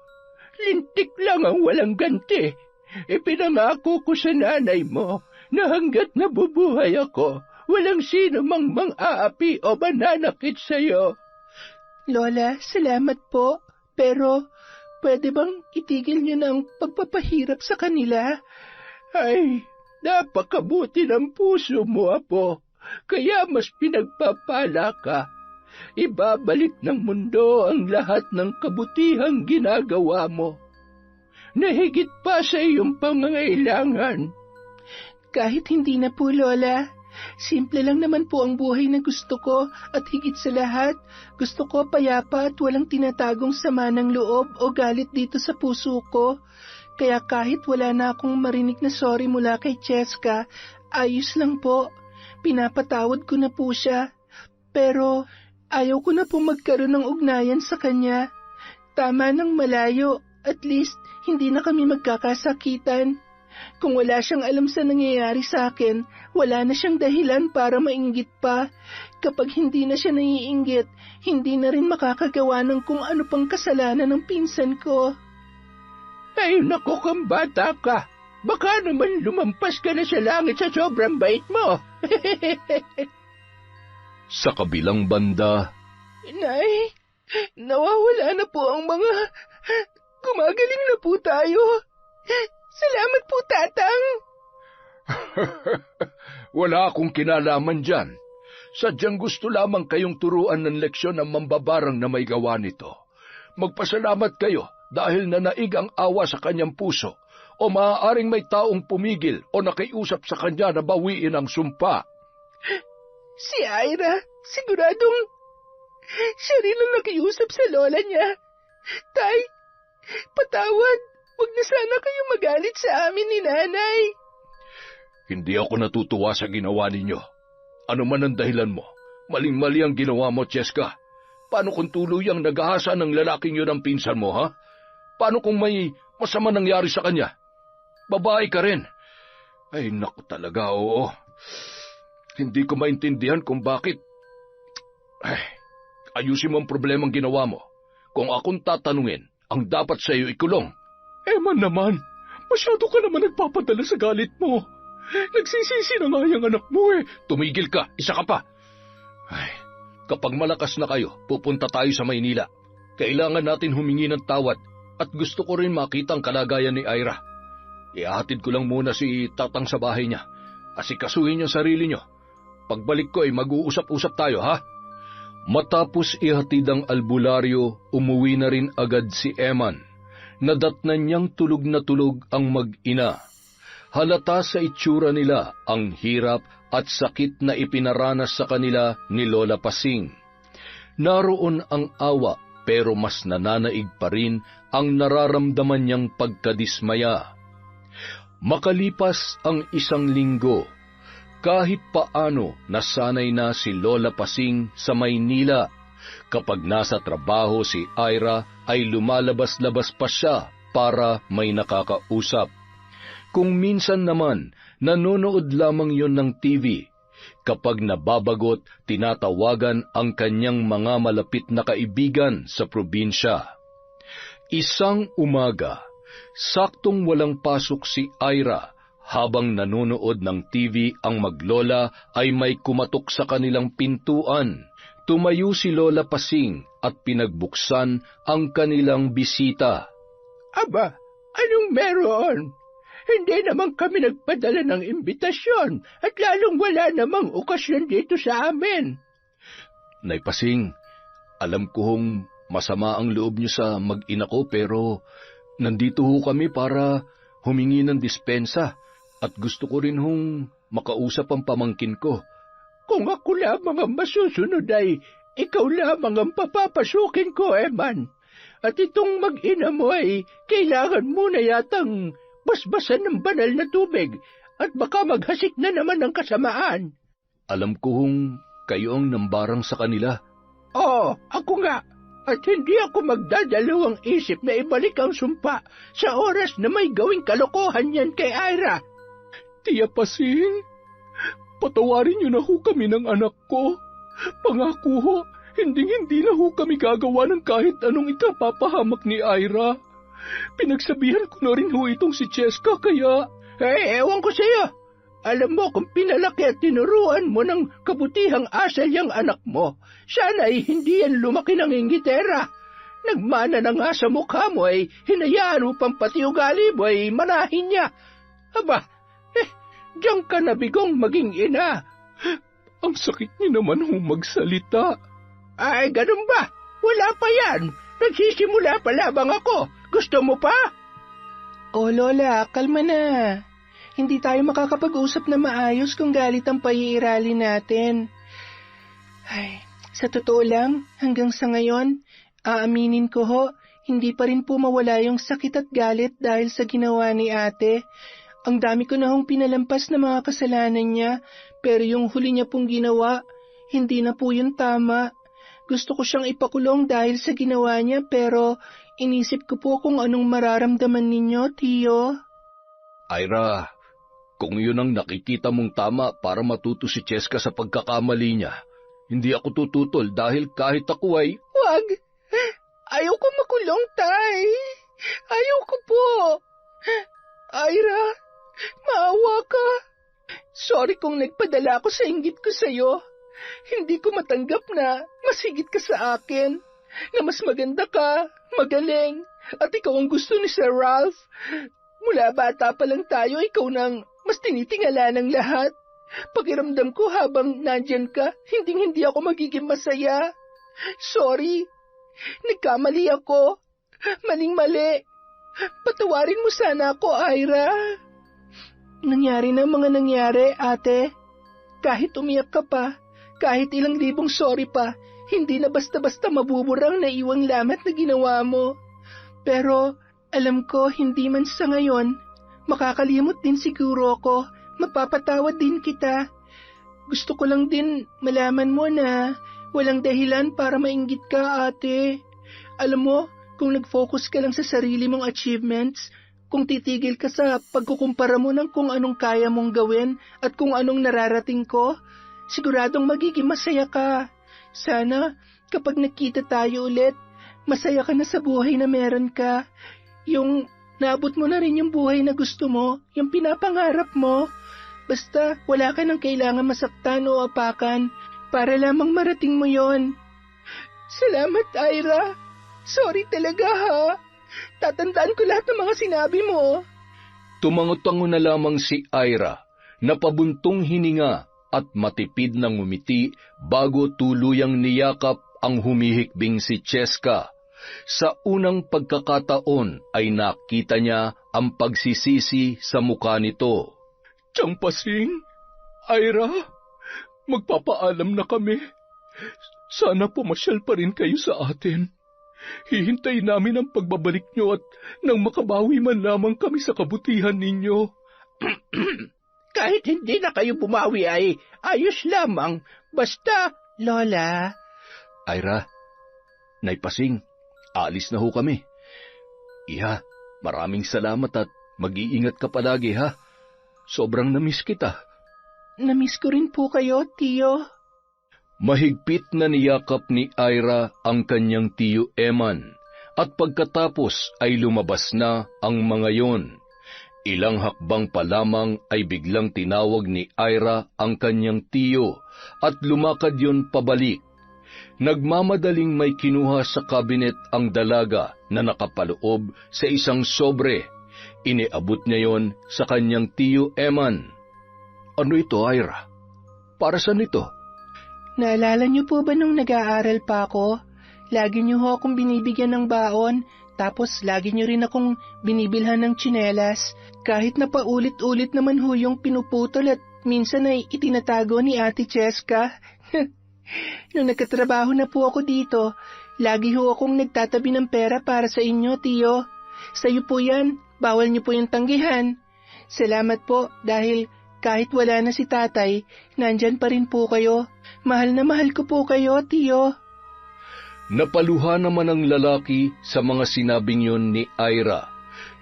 lintik lang ang walang ganti. Ipinangako ko sa nanay mo na hanggat nabubuhay ako, walang sino mang mang-aapi o mananakit sa'yo. Lola, salamat po. Pero, pwede bang itigil niyo na ang pagpapahirap sa kanila? Ay, napakabuti ng puso mo, Apo. Kaya mas pinagpapala ka. Ibabalik ng mundo ang lahat ng kabutihang ginagawa mo. Nahigit pa sa iyong pangangailangan. Kahit hindi na po, Lola. Simple lang naman po ang buhay na gusto ko at higit sa lahat, gusto ko payapa at walang tinatagong sama ng loob o galit dito sa puso ko. Kaya kahit wala na akong marinig na sorry mula kay Cheska, ayos lang po. Pinapatawad ko na po siya. Pero ayaw ko na po magkaroon ng ugnayan sa kanya. Tama ng malayo, at least hindi na kami magkakasakitan. Kung wala siyang alam sa nangyayari sa akin, wala na siyang dahilan para mainggit pa. Kapag hindi na siya naiinggit, hindi na rin makakagawa ng kung ano pang kasalanan ng pinsan ko. Ay, naku kang bata ka. Baka naman lumampas ka na sa langit sa sobrang bait mo. Sa kabilang banda, Nay, nawawala na po ang mga... Gumagaling na po tayo. Salamat po, Tatang. wala akong kinalaman dyan. Sadyang gusto lamang kayong turuan ng leksyon ng mambabarang na may gawa nito. Magpasalamat kayo dahil nanaig ang awa sa kanyang puso, o maaaring may taong pumigil o nakiusap sa kanya na bawiin ang sumpa. Si Ira, siguradong siya rin ang nakiusap sa lola niya. Tay, patawad. Huwag na sana kayo magalit sa amin ni Nanay. Hindi ako natutuwa sa ginawa ninyo. Ano man ang dahilan mo, maling-mali ang ginawa mo, Cheska. Paano kung tuluyang nag-ahasa ng lalaking yun ang pinsan mo, ha? Paano kung may masama nangyari sa kanya? Babae ka rin. Ay, naku talaga, oo. Hindi ko maintindihan kung bakit. Ay, ayusin mo ang problemang ginawa mo. Kung akong tatanungin, ang dapat sa iyo ikulong. Eman naman, masyado ka naman nagpapadala sa galit mo. Nagsisisi na nga yung anak mo eh. Tumigil ka, isa ka pa. Ay, kapag malakas na kayo, pupunta tayo sa Maynila. Kailangan natin humingi ng tawad at gusto ko rin makita ang kalagayan ni Ira. Ihahatid ko lang muna si Tatang sa bahay niya. Asikasuhin niyo sarili niyo. Pagbalik ko ay mag-uusap-usap tayo, ha? Matapos ihatid ang albularyo, umuwi na rin agad si Eman. Nadatnan niyang tulog na tulog ang mag-ina. Halata sa itsura nila ang hirap at sakit na ipinaranas sa kanila ni Lola Pasing. Naroon ang awa pero mas nananaig pa rin ang nararamdaman niyang pagkadismaya. Makalipas ang 1 linggo, kahit paano nasanay na si Lola Pasing sa Maynila. Kapag nasa trabaho si Ira ay lumalabas-labas pa siya para may nakakausap. Kung minsan naman, nanonood lamang yon ng TV. Kapag nababagot, tinatawagan ang kanyang mga malapit na kaibigan sa probinsya. Isang umaga, saktong walang pasok si Ira. Habang nanonood ng TV ang maglola ay may kumatok sa kanilang pintuan. Tumayo si Lola Pasing at pinagbuksan ang kanilang bisita. Aba, anong meron? Hindi naman kami nagpadala ng imbitasyon at lalong wala namang okasyon dito sa amin. Nay Pasing, alam ko hong masama ang loob niyo sa mag-ina ko pero nandito ho kami para humingi ng dispensa at gusto ko rin hong makausap ang pamangkin ko. Kung ako lamang ang masusunod ay ikaw lamang ang papapasukin ko, Eman. At itong mag-ina mo ay kailangan mo na yatang basbasan ng banal na tubig at baka maghasik na naman ng kasamaan. Alam ko hong kayo ang nambarang sa kanila. Oo, ako nga. At hindi ako magdadalawang isip na ibalik ang sumpa sa oras na may gawing kalokohan yan kay Ira. Tia Pasing, patawarin niyo na ho kami ng anak ko. Pangako ho, hindi na ho kami gagawa ng kahit anong ikapapahamak ni Ira. Pinagsabihan ko na rin ho itong si Cheska kaya... Ewan ko sa'yo. Alam mo kung pinalaki at tinuruan mo ng kabutihang asal yung anak mo, sana ay hindi yan lumaki ng inggitera. Nagmana na nga sa mukha mo ay hinayaan mo pang pati ugali mo ay manahin niya. Aba, Diyan ka nabigong maging ina. Ang sakit niyo naman hong magsalita. Ay, ganun ba? Wala pa yan. Nagsisimula pa lamang ako. Gusto mo pa? O Lola, kalma na. Hindi tayo makakapag-usap na maayos kung galit ang paiirali natin. Ay, sa totoo lang, hanggang sa ngayon, aaminin ko ho, hindi pa rin po mawala yung sakit at galit dahil sa ginawa ni ate. Ang dami ko na hong pinalampas na mga kasalanan niya, pero yung huli niya pong ginawa, hindi na po yun tama. Gusto ko siyang ipakulong dahil sa ginawa niya, pero inisip ko po kung anong mararamdaman ninyo, Tio. Ira, kung yun ang nakikita mong tama para matuto si Cheska sa pagkakamali niya, hindi ako tututol dahil kahit ako ay... Wag! Ayaw ko makulong, Tay! Ayaw ko po! Ira, maawa ka! Sorry kung nagpadala ako sa inggit ko sa'yo. Hindi ko matanggap na mas higit ka sa akin, na mas maganda ka, magaling, at ikaw ang gusto ni Sir Ralph. Mula bata pa lang tayo, ikaw nang mas tinitingala ng lahat. Pakiramdam ko habang nandyan ka, hindi ako magiging masaya. Sorry, nagkamali ako. Maling-mali. Patawarin mo sana ako, Ira. Nangyari na mga nangyari, ate. Kahit umiyak ka pa, kahit ilang libong sorry pa, hindi na basta-basta mabuburang na iwang lamat na ginawa mo. Pero alam ko hindi man sa ngayon, makakalimot din siguro ako, mapapatawad din kita. Gusto ko lang din malaman mo na walang dahilan para mainggit ka, ate. Alam mo, kung nag-focus ka lang sa sarili mong achievements, kung titigil ka sa pagkukumpara mo ng kung anong kaya mong gawin at kung anong nararating ko, siguradong magiging masaya ka. Sana, kapag nakita tayo ulit, masaya ka na sa buhay na meron ka. Yung naabot mo na rin yung buhay na gusto mo, yung pinapangarap mo. Basta wala ka nang kailangan masaktan o apakan para lamang marating mo yon. Salamat, Ira. Sorry talaga, ha. Tatandaan ko lahat ng mga sinabi mo. Tumango-tango na lamang si Ira, napabuntong hininga at matipid na ngumiti bago tuluyang niyakap ang humihikbing si Cheska. Sa unang pagkakataon ay nakita niya ang pagsisisi sa mukha nito. Tiyang Pasing, Ira, magpapaalam na kami. Sana pumasyal pa rin kayo sa atin. Hihintay namin ang pagbabalik nyo at nang makabawi man lamang kami sa kabutihan ninyo. Kahit hindi na kayo bumawi ay ayos lamang. Basta... Lola. Ira, Nay Pasing, alis na ho kami. Iha, maraming salamat at mag-iingat ka palagi, ha? Sobrang namiss kita. Namiss ko rin po kayo, Tio. Mahigpit na niyakap ni Ira ang kanyang tiyo Eman at pagkatapos ay lumabas na ang mga yon. Ilang hakbang pa lamang ay biglang tinawag ni Ira ang kanyang tiyo at lumakad yon pabalik. Nagmamadaling may kinuha sa kabinet ang dalaga na nakapaloob sa isang sobre. Iniabot niya yon sa kanyang tiyo Eman. Ano ito, Ira? Para saan ito? Naalala niyo po ba nung nag-aaral pa ako? Lagi niyo ho akong binibigyan ng baon, tapos lagi niyo rin akong binibilhan ng tsinelas. Kahit na paulit-ulit naman ho yung pinuputol at minsan ay itinatago ni Ate Cheska. Nung nagkatrabaho na po ako dito, lagi ho akong nagtatabi ng pera para sa inyo, Tio. Sa'yo po yan, bawal niyo po yung tanggihan. Salamat po dahil kahit wala na si tatay, nandyan pa rin po kayo. Mahal na mahal ko po kayo, Tio. Napaluha naman ang lalaki sa mga sinabing yon ni Ira.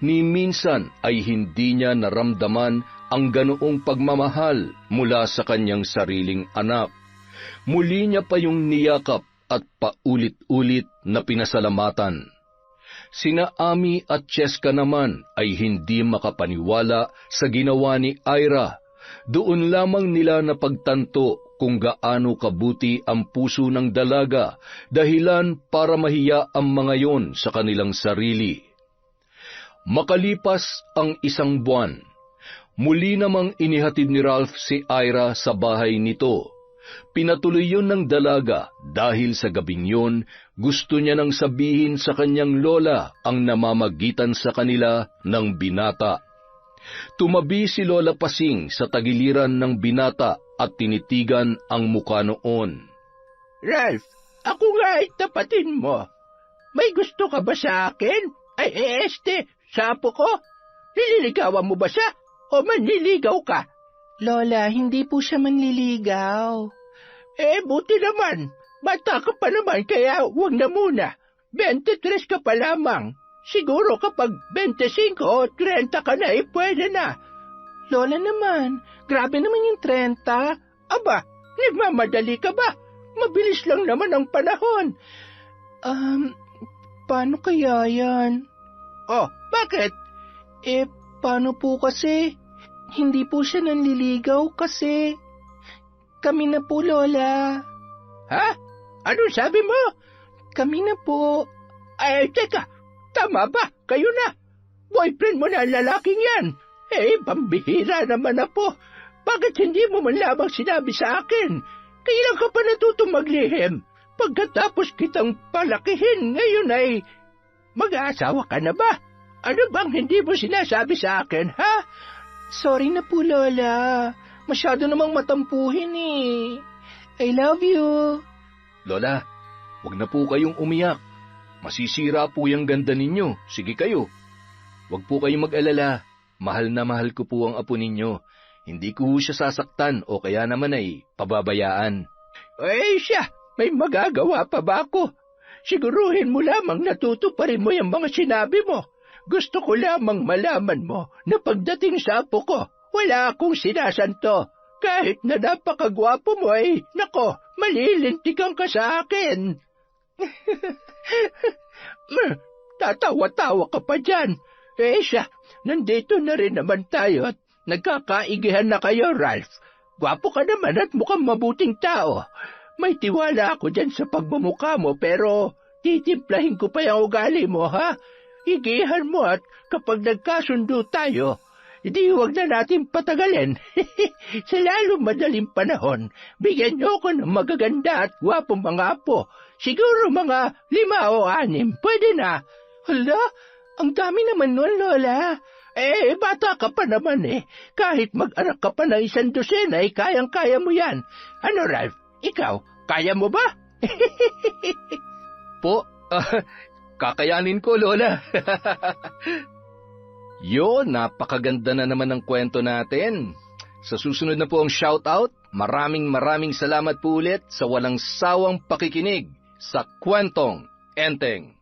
Ni minsan ay hindi niya naramdaman ang ganoong pagmamahal mula sa kanyang sariling anak. Muli niya pa yung niyakap at paulit-ulit na pinasalamatan. Sina Ami at Cheska naman ay hindi makapaniwala sa ginawa ni Ira. Doon lamang nila napagtanto kung gaano kabuti ang puso ng dalaga, dahilan para mahiya ang mga yon sa kanilang sarili. Makalipas ang isang buwan, Muli namang inihatid ni Ralph si Ira sa bahay nito. Pinatuloy yun ng dalaga dahil sa gabing yun, gusto niya nang sabihin sa kanyang lola ang namamagitan sa kanila ng binata. Tumabi si Lola Pasing sa tagiliran ng binata at tinitigan ang mukha noon. Ralph, ako nga ay tapatin mo. May gusto ka ba sa akin? Ay, sa apo ko? Nililigawan mo ba siya o manliligaw ka? Lola, hindi po siya manliligaw. Buti naman. Bata ka pa naman kaya huwag na muna. 23 ka pa lamang. Siguro kapag 25 o 30 ka na pwede na. Lola naman, grabe naman yung 30. Aba, nagmamadali ka ba? Mabilis lang naman ang panahon. Paano kaya yan? Oh, bakit? Paano po kasi? Hindi po siya nanliligaw kasi. Kami na po, Lola. Ha? Ano sabi mo? Kami na po. Ay, teka. Tama ba? Kayo na. Boyfriend mo na ang lalaking yan. Pambihira naman na po. Bakit hindi mo man lamang sinabi sa akin? Kailan ka pa natutong maglihim? Pagkatapos kitang palakihin, ngayon ay mag-aasawa ka na ba? Ano bang hindi mo sinasabi sa akin, ha? Sorry na po, Lola. Masyado namang matampuhin I love you. Lola, wag na po kayong umiyak. Masisira po yung ganda ninyo. Sige kayo. Wag po kayong mag-alala. Mahal na mahal ko po ang apo ninyo. Hindi ko siya sasaktan o kaya naman ay pababayaan. Siya, may magagawa pa ba ako? Siguruhin mo lamang natutuparin mo yung mga sinabi mo. Gusto ko lamang malaman mo na pagdating sa apo ko, wala akong sinasanto. Kahit na napakagwapo mo nako, malilintikan ka sa akin. Tatawa-tawa ka pa dyan. Siya, nandito na rin naman tayo at nagkakaigihan na kayo, Ralph. Gwapo ka naman at mukhang mabuting tao. May tiwala ako dyan sa pagmumukha mo pero titimplahin ko pa yung ugali mo, ha? Igihan mo at kapag nagkasundo tayo, hindi huwag na natin patagalin. Sa lalong madaling panahon, bigyan niyo ako ng magaganda at gwapong mga apo. Siguro mga 5 o 6, pwede na. Hala, ang dami naman nun, Lola. Bata ka pa naman Kahit mag-anak ka pa ng 1 dosena, kayang-kaya mo yan. Ano, Ralph? Ikaw, kaya mo ba? Po, kakayanin ko, Lola. Napakaganda na naman ng kwento natin. Sa susunod na po ang shoutout, maraming salamat po ulit sa walang sawang pakikinig sa Kwentong Enteng.